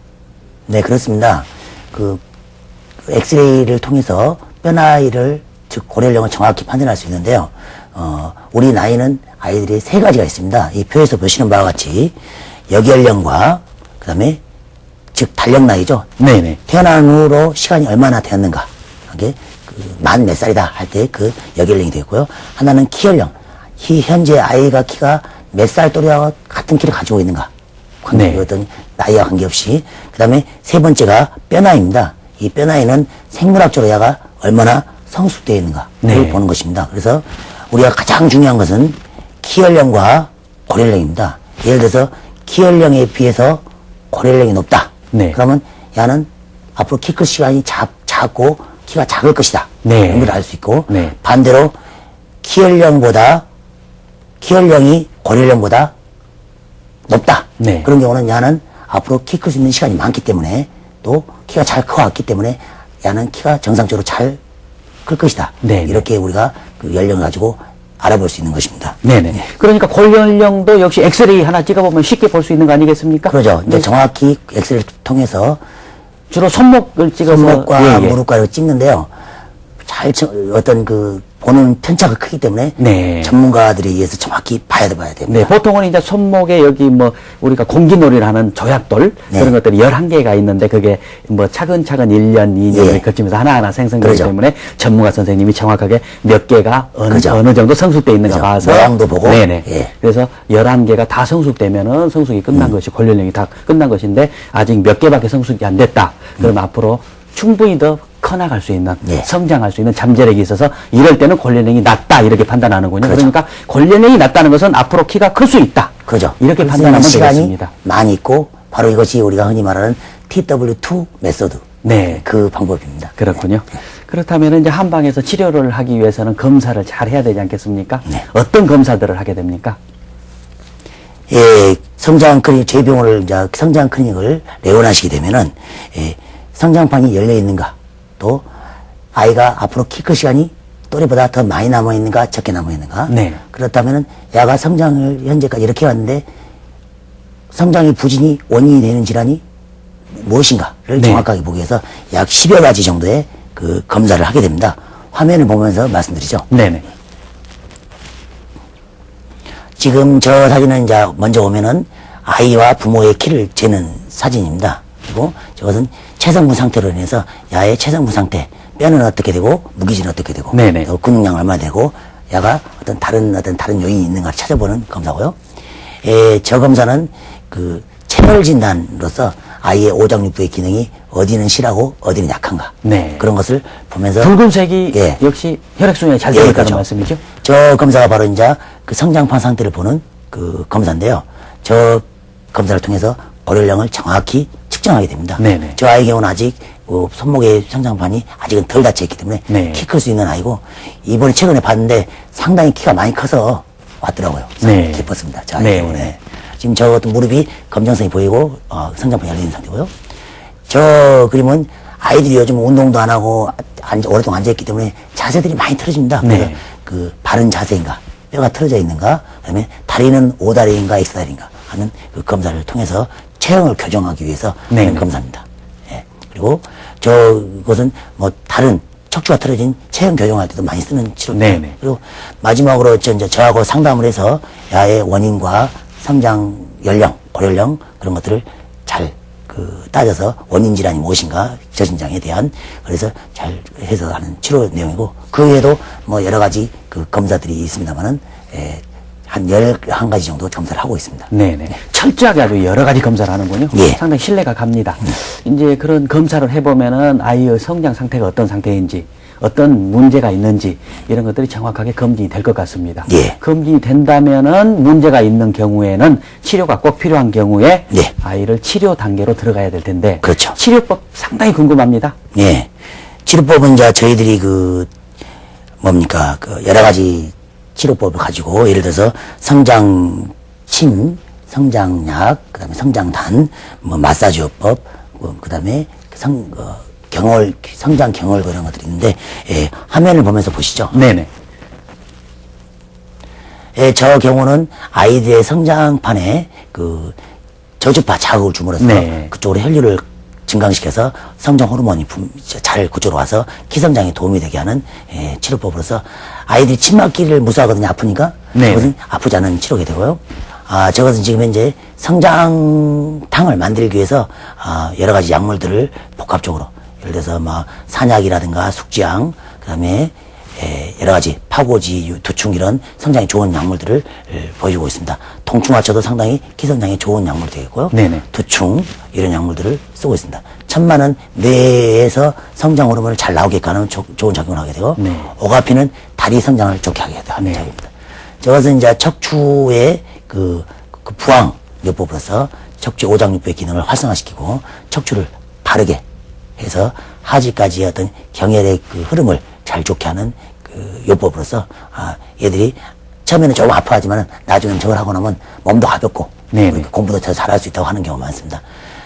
네, 그렇습니다. 그 엑스레이를 통해서 뼈 나이를, 즉 고려연령을 정확히 판단할 수 있는데요. 우리 나이는 아이들이 세 가지가 있습니다. 이 표에서 보시는 바와 같이 역연령과 그다음에 즉 달력 나이죠. 네네. 태어난 후로 시간이 얼마나 되었는가. 이게 만 몇 살이다 할 때 그 역연령이 되고요. 하나는 키연령. 현재 아이가 키가 몇 살 또래와 같은 키를 가지고 있는가. 네. 어떤 나이와 관계없이. 그다음에 세 번째가 뼈 나이입니다. 이 뼈 나이는 생물학적으로 얘가 얼마나 성숙되어 있는가를 네. 보는 것입니다. 그래서 우리가 가장 중요한 것은 키연령과 고려연령입니다. 예를 들어서 키연령에 비해서 고려연령이 높다. 네. 그러면 야는 앞으로 키 클 시간이 작고 키가 작을 것이다. 네. 이런 걸 알 수 있고 네. 반대로 키연령이 고려연령보다 높다. 네. 그런 경우는 야는 앞으로 키 클 수 있는 시간이 많기 때문에 또 키가 잘 커왔기 때문에 야는 키가 정상적으로 잘 클 것이다. 네. 이렇게 우리가 그 연령을 가지고 알아볼 수 있는 것입니다. 네네. 그러니까 골연령도 역시 엑스레이 하나 찍어보면 쉽게 볼 수 있는 거 아니겠습니까? 그러죠. 이제 네. 정확히 엑스레이를 통해서 주로 손목을 찍어서 손목과 예, 예. 무릎과 이렇게 찍는데요. 어떤 그 보는 편차가 크기 때문에 네. 전문가들에 의해서 정확히 봐야 됩니다. 네, 보통은 이제 손목에 여기 뭐 우리가 공기놀이를 하는 조약돌 네. 그런 것들이 11개가 있는데 그게 뭐 차근차근 1년, 2년을 예. 거치면서 하나하나 생성되기 그러죠. 때문에 전문가 선생님이 정확하게 몇 개가 그죠. 어느 정도 성숙되어 있는가 그죠. 봐서 모양도 보고. 네네. 예. 그래서 11개가 다 성숙되면은 성숙이 끝난 것이 골연령이 다 끝난 것인데 아직 몇 개밖에 성숙이 안 됐다. 그럼 앞으로 충분히 더 커나갈 수 있는 예. 성장할 수 있는 잠재력이 있어서 이럴 때는 골연령이 낮다 이렇게 판단하는군요. 그렇죠. 그러니까 골연령이 낮다는 것은 앞으로 키가 클 수 있다. 그죠. 이렇게 클 수 판단하면 있는 시간이 되겠습니다. 많이 있고 바로 이것이 우리가 흔히 말하는 TW2 메소드. 네. 그 방법입니다. 그렇군요. 그렇다면 이제 한방에서 치료를 하기 위해서는 검사를 잘 해야 되지 않겠습니까? 네. 어떤 검사들을 하게 됩니까? 예, 성장 클리닉, 저희 병원을 이제 성장 클리닉을 내원하시게 되면은, 예, 성장판이 열려 있는가, 또 아이가 앞으로 키 클 시간이 또래보다 더 많이 남아 있는가, 적게 남아 있는가. 네. 그렇다면은 야가 성장을 현재까지 이렇게 왔는데 성장의 부진이 원인이 되는 질환이 무엇인가를 네. 정확하게 보기 위해서 약 10여 가지 정도의 그 검사를 하게 됩니다. 화면을 보면서 말씀드리죠. 네네. 지금 저 사진은 이제 먼저 보면은 아이와 부모의 키를 재는 사진입니다. 그리고 저것은 체성분 상태로 인해서 야의 체성분 상태, 뼈는 어떻게 되고 무기질은 어떻게 되고 네네. 또 근육량 얼마나 되고 야가 어떤 다른 요인이 있는가 찾아보는 검사고요. 저 검사는 그 체열 진단으로서 아이의 오장육부의 기능이 어디는 실하고 어디는 약한가 네. 그런 것을 보면서 붉은색이 예. 역시 혈액순환이 잘 되어 있다는 그렇죠. 말씀이죠? 저 검사가 바로 이제 그 성장판 상태를 보는 그 검사인데요. 저 검사를 통해서 고려령을 정확히 측정하게 됩니다. 네네. 저 아이 경우는 아직 손목의 성장판이 아직은 덜 닫혀있기 때문에 네. 키 클 수 있는 아이고 이번에 최근에 봤는데 상당히 키가 많이 커서 왔더라고요. 네. 기뻤습니다. 저 아이 네. 때문에. 지금 저 같은 무릎이 검정성이 보이고 성장판이 열리는 상태고요. 저 그림은 아이들이 요즘 운동도 안 하고 오랫동안 앉아있기 때문에 자세들이 많이 틀어집니다. 그래서 네. 그 바른 자세인가, 뼈가 틀어져 있는가, 그다음에 다리는 O다리인가 X다리인가 하는 그 검사를 통해서 체형을 교정하기 위해서 네. 하는 검사입니다. 예. 그리고 저것은 뭐 다른 척추가 틀어진 체형 교정할 때도 많이 쓰는 치료입니다. 네네. 그리고 마지막으로 저하고 상담을 해서 야의 원인과 성장 연령, 고려령 그런 것들을 잘 따져서 원인 질환이 무엇인가 저진장에 대한 그래서 잘 해서 하는 치료 내용이고 그 외에도 뭐 여러 가지 그 검사들이 있습니다만은 한 11가지 정도 검사를 하고 있습니다. 네네. 철저하게 아주 여러 가지 검사를 하는군요. 예. 상당히 신뢰가 갑니다. 이제 그런 검사를 해보면은 아이의 성장 상태가 어떤 상태인지, 어떤 문제가 있는지, 이런 것들이 정확하게 검진이 될 것 같습니다. 예. 검진이 된다면은 문제가 있는 경우에는 치료가 꼭 필요한 경우에 예. 아이를 치료 단계로 들어가야 될 텐데. 그렇죠. 치료법 상당히 궁금합니다. 예. 치료법은 이제 저희들이 여러 가지 치료법을 가지고 예를 들어서 성장침, 성장약, 그다음에 성장단, 뭐 마사지요법, 그다음에 성장 경월 그런 것들이 있는데, 예, 화면을 보면서 보시죠. 네네. 예, 저 경우는 아이들의 성장판에 그 저주파 자극을 줌으로써 네. 그쪽으로 혈류를 증강시켜서 성장 호르몬이 잘 그쪽으로 와서 키성장에 도움이 되게 하는 예, 치료법으로서 아이들이 침맞기를 무서워하거든요. 아프니까. 네. 그것은 아프지 않은 치료가 되고요. 저것은 지금 현재 성장탕을 만들기 위해서 여러 가지 약물들을 복합적으로 예를 들어서 뭐 산약이라든가 숙지향, 그다음에 여러 가지 파고지, 두충 이런 성장에 좋은 약물들을 보여주고 있습니다. 동충하초도 상당히 키성장에 좋은 약물이 되겠고요. 네네. 두충 이런 약물들을 쓰고 있습니다. 천마는 뇌에서 성장 호르몬을 잘 나오게끔 하는 좋은 작용을 하게 되고, 네. 오가피는 다리 성장을 좋게 하게 하는 네. 작용입니다. 저것은 이제 척추의 그 부항 요법으로서 척추 오장육부의 기능을 활성화시키고 척추를 바르게 해서 하지까지의 어떤 경혈의 그 흐름을 잘 좋게 하는 그 요법으로서 얘들이 처음에는 조금 아파하지만은 나중에는 저걸 하고 나면 몸도 가볍고 공부도 더 잘할 수 있다고 하는 경우가 많습니다.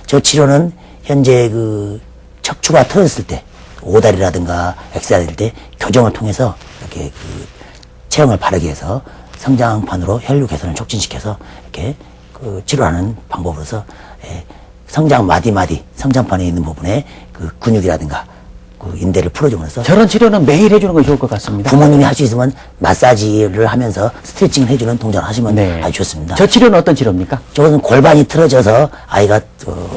저 치료는 현재 그 척추가 틀어졌을 때 오다리라든가 엑스라일 때 교정을 통해서 이렇게 그 체형을 바르게 해서 성장판으로 혈류 개선을 촉진시켜서 이렇게 그 치료하는 방법으로서 성장 마디마디 성장판에 있는 부분에 그 근육이라든가 그 인대를 풀어줌으로써 저런 치료는 매일 해주는 거 좋을 것 같습니다. 부모님이 할 수 있으면 마사지를 하면서 스트레칭을 해주는 동작을 하시면 네. 아주 좋습니다. 저 치료는 어떤 치료입니까? 저것은 골반이 틀어져서 아이가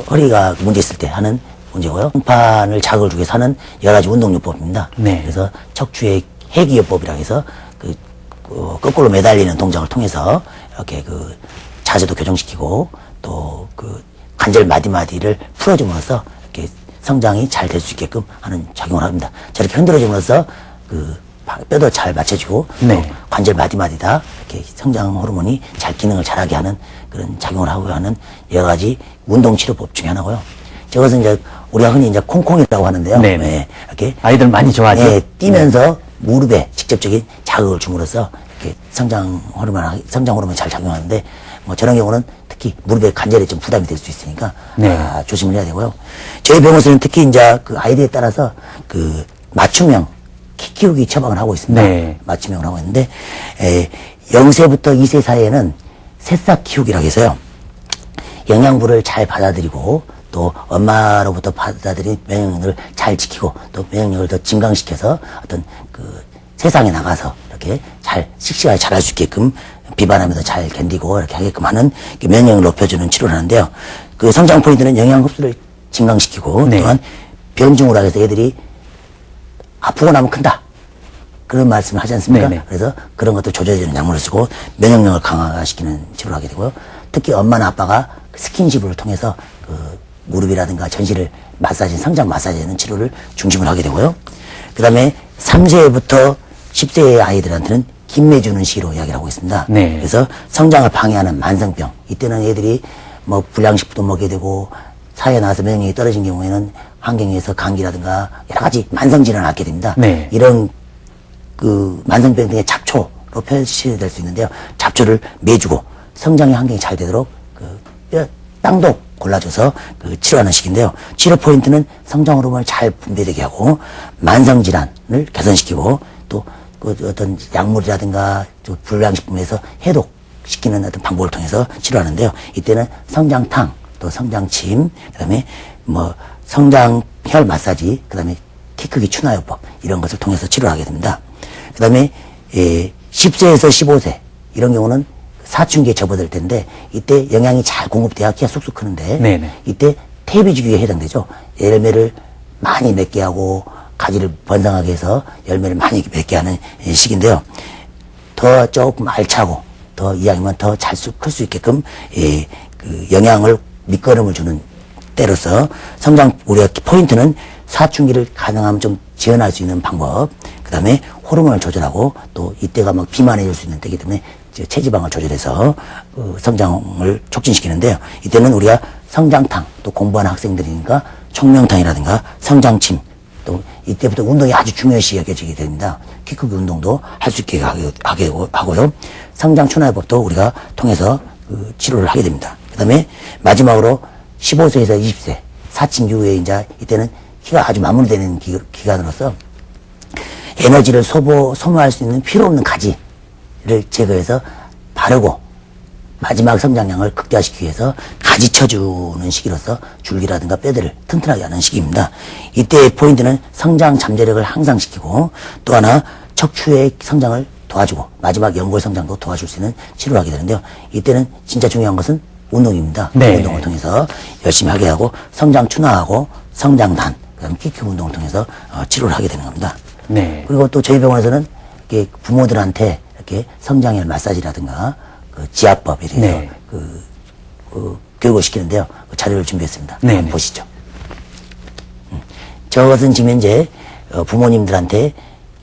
허리가 문제 있을 때 하는 문제고요. 성판을 자극을 주기 위해서 하는 여러 가지 운동요법입니다. 네. 그래서 척추의 해기요법이라 해서 거꾸로 매달리는 동작을 통해서 이렇게 그 자세도 교정시키고 또 그 관절 마디마디를 풀어줌으로써 이렇게 성장이 잘 될 수 있게끔 하는 작용을 합니다. 저렇게 흔들어줌으로써 그 뼈도 잘 맞춰지고 네. 또 관절 마디마디다 이렇게 성장 호르몬이 잘 기능을 잘하게 하는 그런 작용을 하고 하는 여러 가지 운동 치료법 중에 하나고요. 저것은 이제 우리가 흔히 이제 콩콩이라고 하는데요. 네네. 네, 이렇게 아이들 많이 좋아하죠? 네, 뛰면서 무릎에 직접적인 자극을 줌으로써 이렇게 성장 호르몬이 잘 작용하는데 뭐 저런 경우는 특히 무릎에 관절에 좀 부담이 될 수 있으니까 네. 조심을 해야 되고요. 저희 병원에서는 특히 이제 그 아이들에 따라서 그 맞춤형 키 키우기 처방을 하고 있습니다. 네. 맞춤형을 하고 있는데 0세부터 2세 사이에는 새싹 키우기라고 해서요. 영양분을 잘 받아들이고 또 엄마로부터 받아들인 면역력을 잘 지키고 또 면역력을 더 증강시켜서 어떤 그 세상에 나가서 이렇게 잘 씩씩하게 잘할 수 있게끔 비바람에도 잘 견디고 이렇게 하게끔 하는 면역력을 높여주는 치료를 하는데요. 그 성장 포인트는 영양 흡수를 증강시키고 네. 또한 병증으로 해서 애들이 아프고 나면 큰다. 그런 말씀을 하지 않습니까? 네네. 그래서 그런 것도 조절해주는 약물을 쓰고 면역력을 강화시키는 치료를 하게 되고요. 특히 엄마나 아빠가 스킨십을 통해서 그 무릎이라든가 전신을 마사지, 성장 마사지하는 치료를 중심으로 하게 되고요. 그 다음에 3세부터 10세의 아이들한테는 김매주는 시로 이야기를 하고 있습니다. 네. 그래서 성장을 방해하는 만성병. 이때는 애들이 뭐 불량식품도 먹게 되고 사회에 나와서 면역력이 떨어진 경우에는 환경에서 감기라든가 여러 가지 만성질환을 앓게 됩니다. 네. 이런 그 만성병 등의 잡초로 표시될 수 있는데요. 잡초를 매주고 성장의 환경이 잘 되도록 그 땅도 골라줘서 그 치료하는 식인데요. 치료 포인트는 성장 호르몬을 잘 분비되게 하고 만성 질환을 개선시키고 또 그 어떤 약물이라든가 불량식품에서 해독시키는 어떤 방법을 통해서 치료하는데요. 이때는 성장탕 또 성장침 그다음에 뭐 성장혈 마사지 그다음에 키 크기 추나요법 이런 것을 통해서 치료를 하게 됩니다. 그다음에 10세에서 15세 이런 경우는 사춘기에 접어들 텐데 이때 영양이 잘 공급돼야 키가 쑥쑥 크는데 네네. 이때 태비주기에 해당되죠. 열매를 많이 맺게 하고 가지를 번성하게 해서 열매를 많이 맺게 하는 시기인데요. 더 조금 알차고 더 이왕이면 더 잘 클 수 있게끔 그 영양을 밑거름을 주는 때로서 성장 우리가 포인트는 사춘기를 가능하면 좀 지연할 수 있는 방법 그 다음에 호르몬을 조절하고 또 이때가 막 비만해질 수 있는 때이기 때문에 체지방을 조절해서 성장을 촉진시키는데요. 이때는 우리가 성장탕 또 공부하는 학생들이니까 총명탕이라든가 성장침 또 이때부터 운동이 아주 중요시 여겨지게 됩니다. 키 크기 운동도 할 수 있게 하고요. 성장 추나요법도 우리가 통해서 그 치료를 하게 됩니다. 그 다음에 마지막으로 15세에서 20세, 사춘 이후에 이제 이때는 키가 아주 마무리되는 기간으로서 에너지를 소모할 수 있는 필요 없는 가지를 제거해서 바르고 마지막 성장량을 극대화시키기 위해서 가지 쳐주는 시기로서 줄기라든가 뼈들을 튼튼하게 하는 시기입니다. 이때의 포인트는 성장 잠재력을 향상시키고 또 하나 척추의 성장을 도와주고 마지막 연골 성장도 도와줄 수 있는 치료를 하게 되는데요. 이때는 진짜 중요한 것은 운동입니다. 네. 운동을 통해서 열심히 하게 하고 성장 춘화하고 성장단 그다음에 키크 운동을 통해서 치료를 하게 되는 겁니다. 네. 그리고 또 저희 병원에서는 이렇게 부모들한테 이렇게 성장열 마사지라든가 그 지압법에 대해서 네. 교육을 시키는데요. 그 자료를 준비했습니다. 네, 한번 네. 보시죠. 저것은 지금 현재 부모님들한테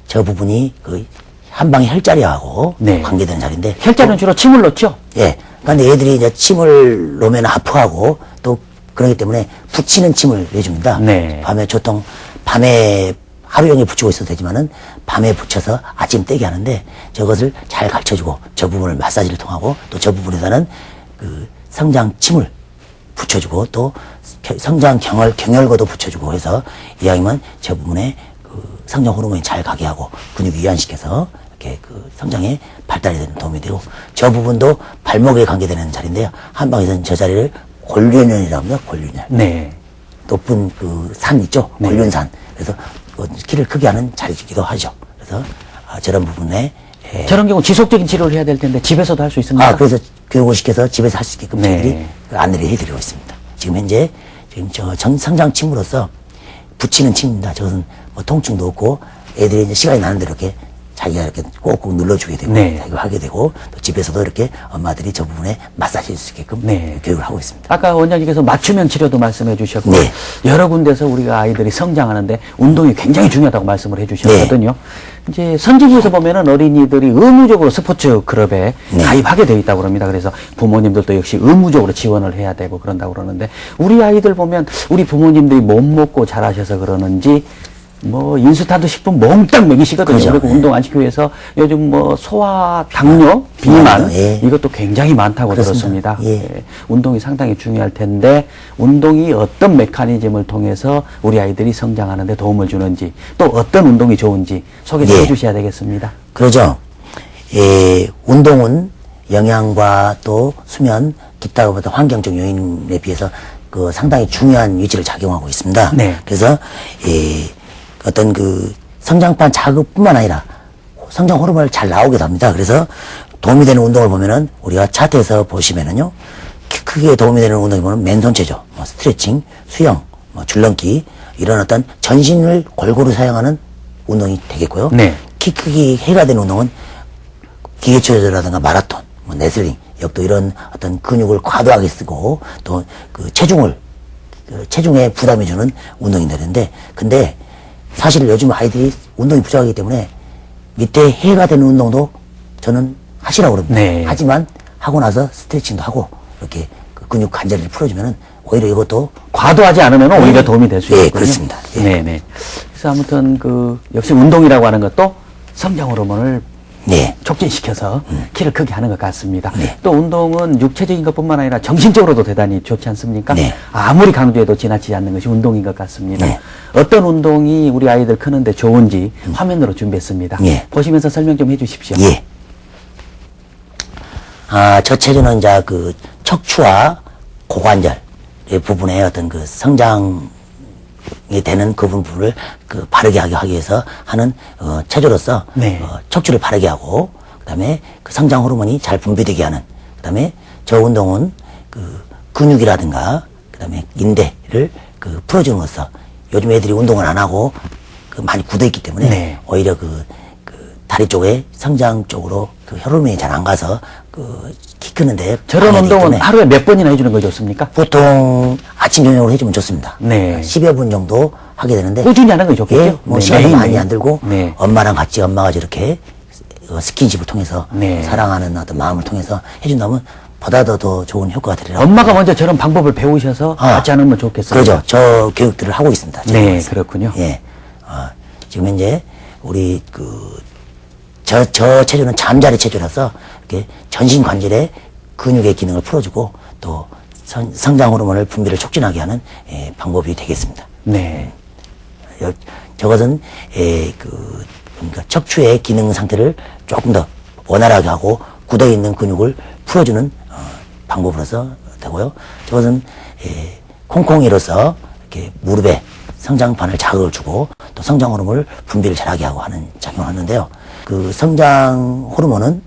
저 부분이 그 한방의 혈자리하고 네. 관계되는 자리인데 혈자리는 주로 침을 넣죠? 예. 그런데 애들이 이제 침을 놓으면 아파하고 또 그러기 때문에 붙이는 침을 해줍니다. 네. 밤에 하루 종일 붙이고 있어도 되지만은 밤에 붙여서 아침 떼게 하는데 저것을 잘 가르쳐주고 저 부분을 마사지를 통하고 또 저 부분에다는 그 성장 침을 붙여주고 또 성장 경혈고도 붙여주고 해서 이왕이면 저 부분에 그 성장 호르몬이 잘 가게 하고 근육이 이완시켜서 이렇게 그 성장에 발달이 되는 도움이 되고 저 부분도 발목에 관계되는 자리인데요. 한방에서는 저 자리를 골륜혈이라고 합니다. 골륜혈. 네. 높은 그 산 있죠? 네. 골륜산. 그래서 키를 크게 하는 자리이기도 하죠. 그래서 저런 부분에 저런 경우 지속적인 치료를 해야 될 텐데 집에서도 할 수 있습니까? 그래서 교육을 시켜서 집에서 할 수 있게끔 네. 저희들이 안내를 해드리고 있습니다. 지금 현재 저 성장 침으로서 붙이는 침입니다. 저것은 뭐 통증도 없고 애들이 이제 시간이 나는 대로 이렇게 자기가 이렇게 꼭꼭 눌러주게 되고 네. 자기가 하게 되고 또 집에서도 이렇게 엄마들이 저 부분에 마사지 해줄 수 있게끔 네. 교육을 하고 있습니다. 아까 원장님께서 맞춤형 치료도 말씀해 주셨고 네. 여러 군데서 우리가 아이들이 성장하는데 운동이 굉장히 중요하다고 말씀을 해 주셨거든요. 이제 선진국에서 보면은 어린이들이 의무적으로 스포츠 클럽에 네. 가입하게 되어 있다고 그럽니다. 그래서 부모님들도 역시 의무적으로 지원을 해야 되고 그런다고 그러는데 우리 아이들 보면 우리 부모님들이 못 먹고 자라셔서 그러는지 뭐 인스턴트 식품 몽땅 먹이시거든요. 그렇죠. 그리고 네. 운동 안 시키기 위해서 요즘 뭐 소화 당뇨, 비만 예. 이것도 굉장히 많다고 그렇습니다. 들었습니다. 예. 예. 운동이 상당히 중요할 텐데 운동이 어떤 메커니즘을 통해서 우리 아이들이 성장하는 데 도움을 주는지 또 어떤 운동이 좋은지 소개 좀 예. 해주셔야 되겠습니다. 그러죠. 운동은 영양과 또 수면, 기타 어떤 환경적 요인에 비해서 그 상당히 중요한 위치를 작용하고 있습니다. 네. 그래서 어떤 그 성장판 자극뿐만 아니라 성장 호르몬을 잘 나오게 합니다. 그래서 도움이 되는 운동을 보면은 우리가 차트에서 보시면은요, 키 크기에 도움이 되는 운동이 보면 맨손체죠. 뭐 스트레칭, 수영, 뭐 줄넘기 이런 어떤 전신을 골고루 사용하는 운동이 되겠고요. 네. 키 크기 해가 되는 운동은 기계체조라든가 마라톤, 뭐 레슬링, 역도 이런 어떤 근육을 과도하게 쓰고 또 그 체중에 부담이 주는 운동이 되는데, 근데 사실 요즘 아이들이 운동이 부족하기 때문에 밑에 해가 되는 운동도 저는 하시라고 그럽니다. 네. 하지만 하고 나서 스트레칭도 하고 이렇게 그 근육 관절을 풀어주면은 오히려 이것도 과도하지 않으면 오히려 도움이 될 수 예, 있거든요. 그렇습니다. 예. 네네. 그래서 아무튼 그 역시 운동이라고 하는 것도 성장 호르몬을 네. 촉진시켜서 키를 크게 하는 것 같습니다. 네. 또 운동은 육체적인 것뿐만 아니라 정신적으로도 대단히 좋지 않습니까? 네. 아무리 강조해도 지나치지 않는 것이 운동인 것 같습니다. 네. 어떤 운동이 우리 아이들 크는데 좋은지 화면으로 준비했습니다. 네. 보시면서 설명 좀 해주십시오. 예. 저체조는 이제 그 척추와 고관절 부분의 어떤 그 성장이 되는 그 부분을 그 바르게 하기 위해서 하는 체조로서 네. 척추를 바르게 하고 그다음에 그 성장 호르몬이 잘 분비되게 하는, 그다음에 저 운동은 그 근육이라든가 그다음에 인대를 그 풀어주는로써 요즘 애들이 운동을 안 하고 그 많이 굳어 있기 때문에 네. 오히려 그 다리 쪽에 성장 쪽으로 그 혈흔이 잘 안 가서 그 키 크는데 저런 방해되기 운동은 때문에 하루에 몇 번이나 해주는 거 좋습니까? 보통 아침 저녁으로 해주면 좋습니다. 네. 10여 분 정도 하게 되는데 꾸준히 하는 게 좋겠죠? 예, 뭐 네, 시간이 매일 많이 매일. 안 들고 네. 엄마랑 같이 엄마가 저렇게 스킨십을 통해서 네. 사랑하는 어떤 마음을 통해서 해준다면 보다 더 좋은 효과가 되리라고. 엄마가 먼저 저런 방법을 배우셔서 같이 하면 좋겠어요. 그렇죠. 저 교육들을 하고 있습니다. 네, 지금에서. 그렇군요. 예. 지금 현재 우리 저 체조는 잠자리 체조라서 이렇게 전신 관절에 근육의 기능을 풀어주고 또 성장 호르몬을 분비를 촉진하게 하는 방법이 되겠습니다. 네. 저것은 그러니까 척추의 기능 상태를 조금 더 원활하게 하고 굳어 있는 근육을 풀어주는 방법으로서 되고요. 저것은 콩콩이로서 이렇게 무릎에 성장판을 자극을 주고 또 성장 호르몬을 분비를 잘하게 하고 하는 작용을 하는데요. 그 성장 호르몬은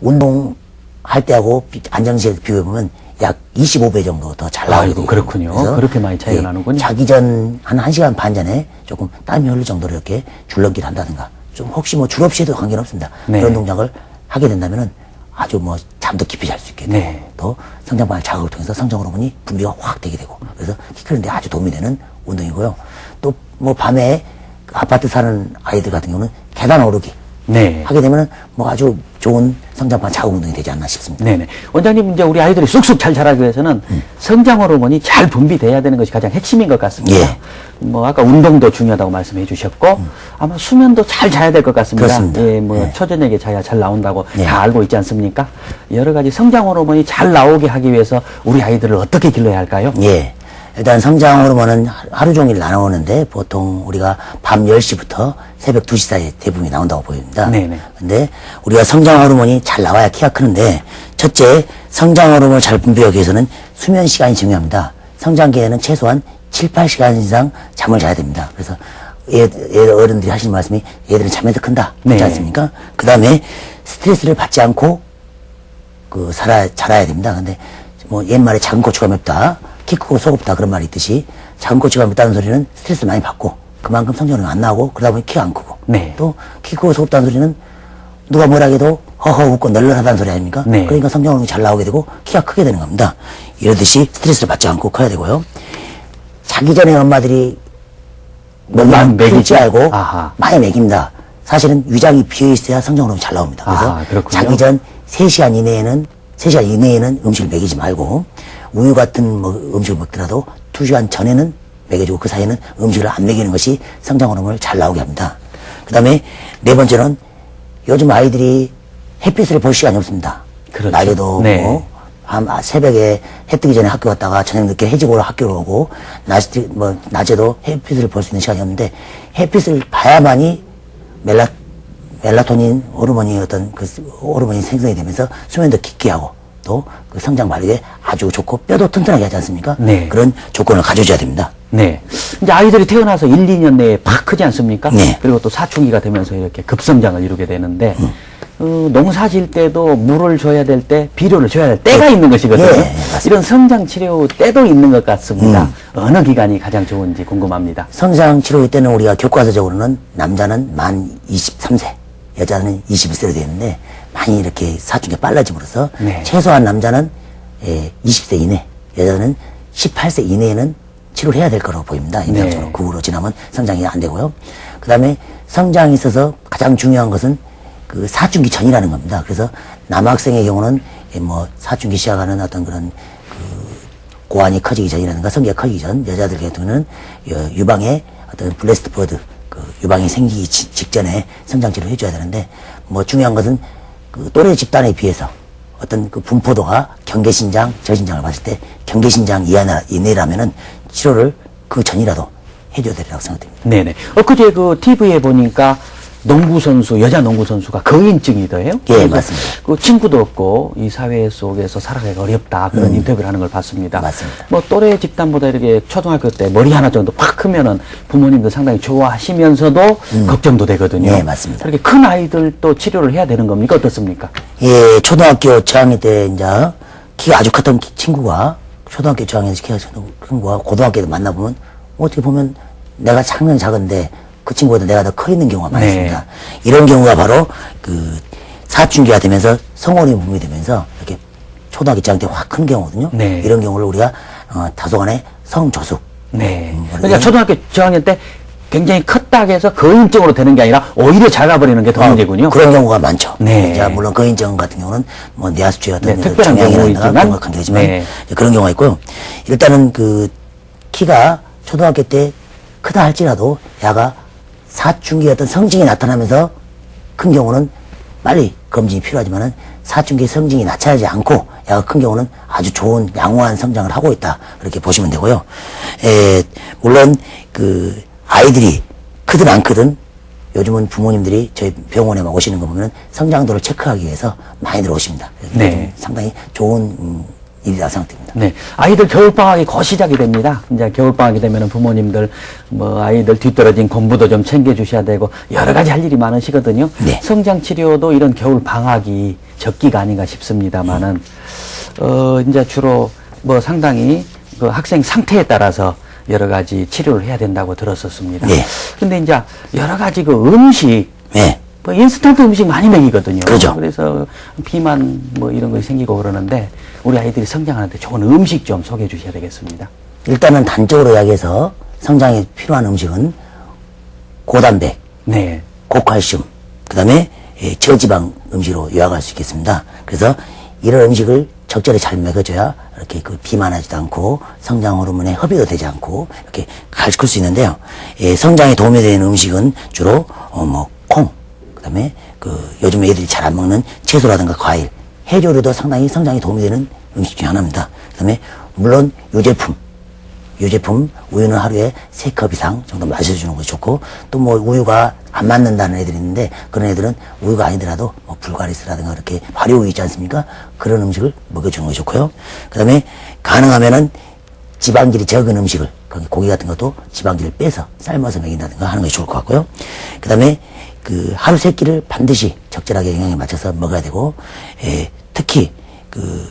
운동할 때하고 안정시에 비교해 보면 약 25배 정도 더 잘 나오게 돼요. 그렇군요. 그렇게 많이 차이가 나는군요. 자기 전 한 1시간 반 전에 조금 땀이 흐를 정도로 이렇게 줄넘기를 한다든가 좀 혹시 뭐 줄 없이 해도 관계는 없습니다. 네. 그런 동작을 하게 된다면은 아주 뭐 잠도 깊이 잘 수 있게 되고 네. 또 성장판 자극을 통해서 성장 호르몬이 분비가 확 되게 되고 그래서 키 크는데 아주 도움이 되는 운동이고요. 또 뭐 밤에 그 아파트 사는 아이들 같은 경우는 계단 오르기 네. 하게 되면은 뭐 아주 좋은 성장판 자극 운동이 되지 않나 싶습니다. 네네. 원장님, 이제 우리 아이들이 쑥쑥 잘 자라기 위해서는 성장 호르몬이 잘 분비돼야 되는 것이 가장 핵심인 것 같습니다. 예. 뭐, 아까 운동도 중요하다고 말씀해 주셨고, 아마 수면도 잘 자야 될 것 같습니다. 그렇습니다. 예, 뭐, 예. 초저녁에 자야 잘 나온다고 예. 다 알고 있지 않습니까? 여러 가지 성장 호르몬이 잘 나오게 하기 위해서 우리 아이들을 어떻게 길러야 할까요? 예. 일단 성장 호르몬은 하루 종일 나오는데 보통 우리가 밤 10시부터 새벽 2시 사이에 대부분이 나온다고 보입니다. 네네. 근데 우리가 성장 호르몬이 잘 나와야 키가 크는데 첫째, 성장 호르몬을 잘 분비하기 위해서는 수면 시간이 중요합니다. 성장기에는 최소한 7, 8시간 이상 잠을 자야 됩니다. 그래서 어른들이 하시는 말씀이 얘들은 잠에서 큰다. 그렇지 네. 않습니까? 그 다음에 스트레스를 받지 않고 자라야 됩니다. 근데 뭐 옛말에 작은 고추가 맵다. 키 크고 속 없다 그런 말이 있듯이 작은 고추가 맵다는 소리는 스트레스 많이 받고 그만큼 성장은 안 나오고 그러다 보니 키가 안 크고 네. 또 키 크고 속 없다는 소리는 누가 뭐라 해도 허허 웃고 널널하다는 소리 아닙니까? 네. 그러니까 성장은 잘 나오게 되고 키가 크게 되는 겁니다. 이러듯이 스트레스를 받지 않고 커야 되고요. 자기 전에 엄마들이 먹이면 먹이죠? 필지 알고 아하. 많이 먹입니다. 사실은 위장이 비어 있어야 성장으로 잘 나옵니다. 그래서 아, 그렇군요. 자기 전 3시간 이내에는 음식을 먹이지 말고 우유 같은 음식을 먹더라도 2시간 전에는 먹여주고 그 사이에는 음식을 안 먹이는 것이 성장 호르몬을 잘 나오게 합니다. 그 다음에 네 번째는 요즘 아이들이 햇빛을 볼 시간이 없습니다. 그렇죠. 낮에도 네. 뭐 새벽에 해 뜨기 전에 학교 갔다가 저녁 늦게 해지고 학교로 오고 낮에도 햇빛을 볼 수 있는 시간이 없는데 햇빛을 봐야만이 멜라토닌 호르몬이 호르몬이 생성이 되면서 수면도 깊게 하고 또 그 성장 발육에 아주 좋고 뼈도 튼튼하게 하지 않습니까? 네. 그런 조건을 가져줘야 됩니다. 네. 이제 아이들이 태어나서 1, 2년 내에 팍 크지 않습니까? 네. 그리고 또 사춘기가 되면서 이렇게 급성장을 이루게 되는데, 농사 질 때도 물을 줘야 될 때, 비료를 줘야 될 때가 있는 것이거든요. 예, 맞습니다. 이런 성장 치료 때도 있는 것 같습니다. 어느 기간이 가장 좋은지 궁금합니다. 성장 치료 때는 우리가 교과서적으로는 남자는 만 23세, 여자는 21세로 되어 있는데 많이 이렇게 사춘기가 빨라짐으로써 네. 최소한 남자는 20세 이내, 여자는 18세 이내에는 치료를 해야 될 거라고 보입니다. 임상적으로. 네. 그 후로 지나면 성장이 안 되고요. 그 다음에 성장에 있어서 가장 중요한 것은 그 사춘기 전이라는 겁니다. 그래서 남학생의 경우는 뭐 사춘기 시작하는 어떤 그런 고환이 커지기 전이라든가 성기가 커지기 전, 여자들 같은 경우는 유방의 어떤 블레스트 버드, 유방이 생기기 직전에 성장치료를 해줘야 되는데, 뭐 중요한 것은 그 또래 집단에 비해서 어떤 그 분포도가 경계신장, 저신장을 봤을 때 경계신장 이내라면은 치료를 그 전이라도 해줘야 되리라고 생각됩니다. 네네. 엊그제 그 TV에 보니까 여자 농구선수가 거인증이더해요. 예, 맞습니다. 그 친구도 없고 이 사회 속에서 살아가기가 어렵다. 그런 인터뷰를 하는 걸 봤습니다. 맞습니다. 뭐 또래 집단보다 이렇게 초등학교 때 머리 하나 정도 팍 크면은 부모님도 상당히 좋아하시면서도 걱정도 되거든요. 네, 맞습니다. 그렇게 큰 아이들도 치료를 해야 되는 겁니까? 어떻습니까? 예, 초등학교 저학년 때 이제 키가 아주 컸던 친구가 초등학교 저학년에서 키가 큰 친구가 고등학교 때 만나보면 어떻게 보면 내가 상당히 작은데 그 친구보다 내가 더 커 있는 경우가 많이 네. 있습니다. 이런 경우가 바로 그 사춘기가 되면서 성혼이 분비 되면서 이렇게 초등학교 저학년 때 확 큰 경우거든요. 네. 이런 경우를 우리가 다소간의 성조숙. 네. 그러니까 초등학교 저학년 때 굉장히 컸다 해서 거인증으로 되는 게 아니라 오히려 작아버리는 게 더 문제군요. 그런 경우가 많죠. 네. 자, 물론 거인증 같은 경우는 뭐 뇌하수체 같은 네, 특별한 경우이지만, 그런 걸 관계되지만 네. 그런 경우가 있고요. 일단은 그 키가 초등학교 때 크다 할지라도 야가 사춘기 어떤 성징이 나타나면서 큰 경우는 빨리 검진이 필요하지만은 사춘기 성징이 나타나지 않고 야가 큰 경우는 아주 좋은 양호한 성장을 하고 있다. 그렇게 보시면 되고요. 물론 그 아이들이 크든 안 크든 요즘은 부모님들이 저희 병원에만 오시는 거 보면 성장도를 체크하기 위해서 많이들 오십니다. 네. 상당히 좋은 일이라고 생각됩니다. 네. 아이들 겨울방학이 곧 시작이 됩니다. 이제 겨울방학이 되면 부모님들, 아이들 뒤떨어진 공부도 좀 챙겨주셔야 되고, 여러 가지 할 일이 많으시거든요. 네. 성장치료도 이런 겨울방학이 적기가 아닌가 싶습니다만은, 이제 주로 상당히 그 학생 상태에 따라서 여러 가지 치료를 해야 된다고 들었었습니다. 네. 근데 이제 여러 가지 그 음식, 네. 인스턴트 음식 많이 먹이거든요. 그렇죠. 그래서 비만 이런 것이 생기고 그러는데 우리 아이들이 성장하는데 좋은 음식 좀 소개해 주셔야 되겠습니다. 일단은 단적으로 이야기해서 성장에 필요한 음식은 고단백, 네. 고칼슘, 그 다음에 저지방 음식으로 요약할 수 있겠습니다. 그래서 이런 음식을 적절히 잘 먹여줘야 이렇게 그 비만하지도 않고 성장 호르몬에 허비도 되지 않고 이렇게 가르칠 수 있는데요. 성장에 도움이 되는 음식은 주로 콩, 그 다음에 그 요즘 애들이 잘 안 먹는 채소라든가 과일, 해조류도 상당히 성장에 도움이 되는 음식 중 하나입니다. 그 다음에 물론 유제품 우유는 하루에 3컵 이상 정도 마셔주는 것이 좋고, 또 우유가 안 맞는다는 애들이 있는데 그런 애들은 우유가 아니더라도 불가리스라든가 이렇게 발효우유 있지 않습니까? 그런 음식을 먹여주는 것이 좋고요. 그 다음에 가능하면은 지방질이 적은 음식을, 거기 고기 같은 것도 지방질을 빼서 삶아서 먹인다든가 하는 것이 좋을 것 같고요. 그 다음에 그 하루 3끼를 반드시 적절하게 영양에 맞춰서 먹어야 되고, 특히 그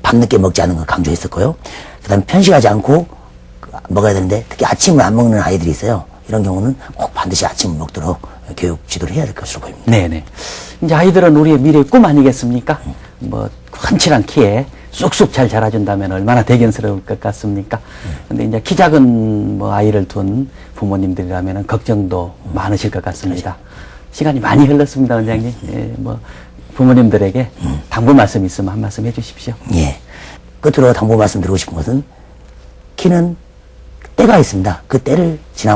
밤늦게 먹지 않는 걸 강조했었고요. 그 다음에 편식하지 않고 먹어야 되는데 특히 아침을 안 먹는 아이들이 있어요. 이런 경우는 꼭 반드시 아침을 먹도록 교육 지도를 해야 될 것으로 보입니다. 네네. 이제 아이들은 우리의 미래의 꿈 아니겠습니까? 훤칠한 키에 쑥쑥 잘 자라준다면 얼마나 대견스러울 것 같습니까? 근데 이제 키 작은 아이를 둔 부모님들이라면 걱정도 많으실 것 같습니다. 시간이 많이 흘렀습니다, 원장님. 예, 부모님들에게 당부 말씀 있으면 한 말씀 해주십시오. 예. 끝으로 당부 말씀드리고 싶은 것은 키는 때가 있습니다. 그 때를 지나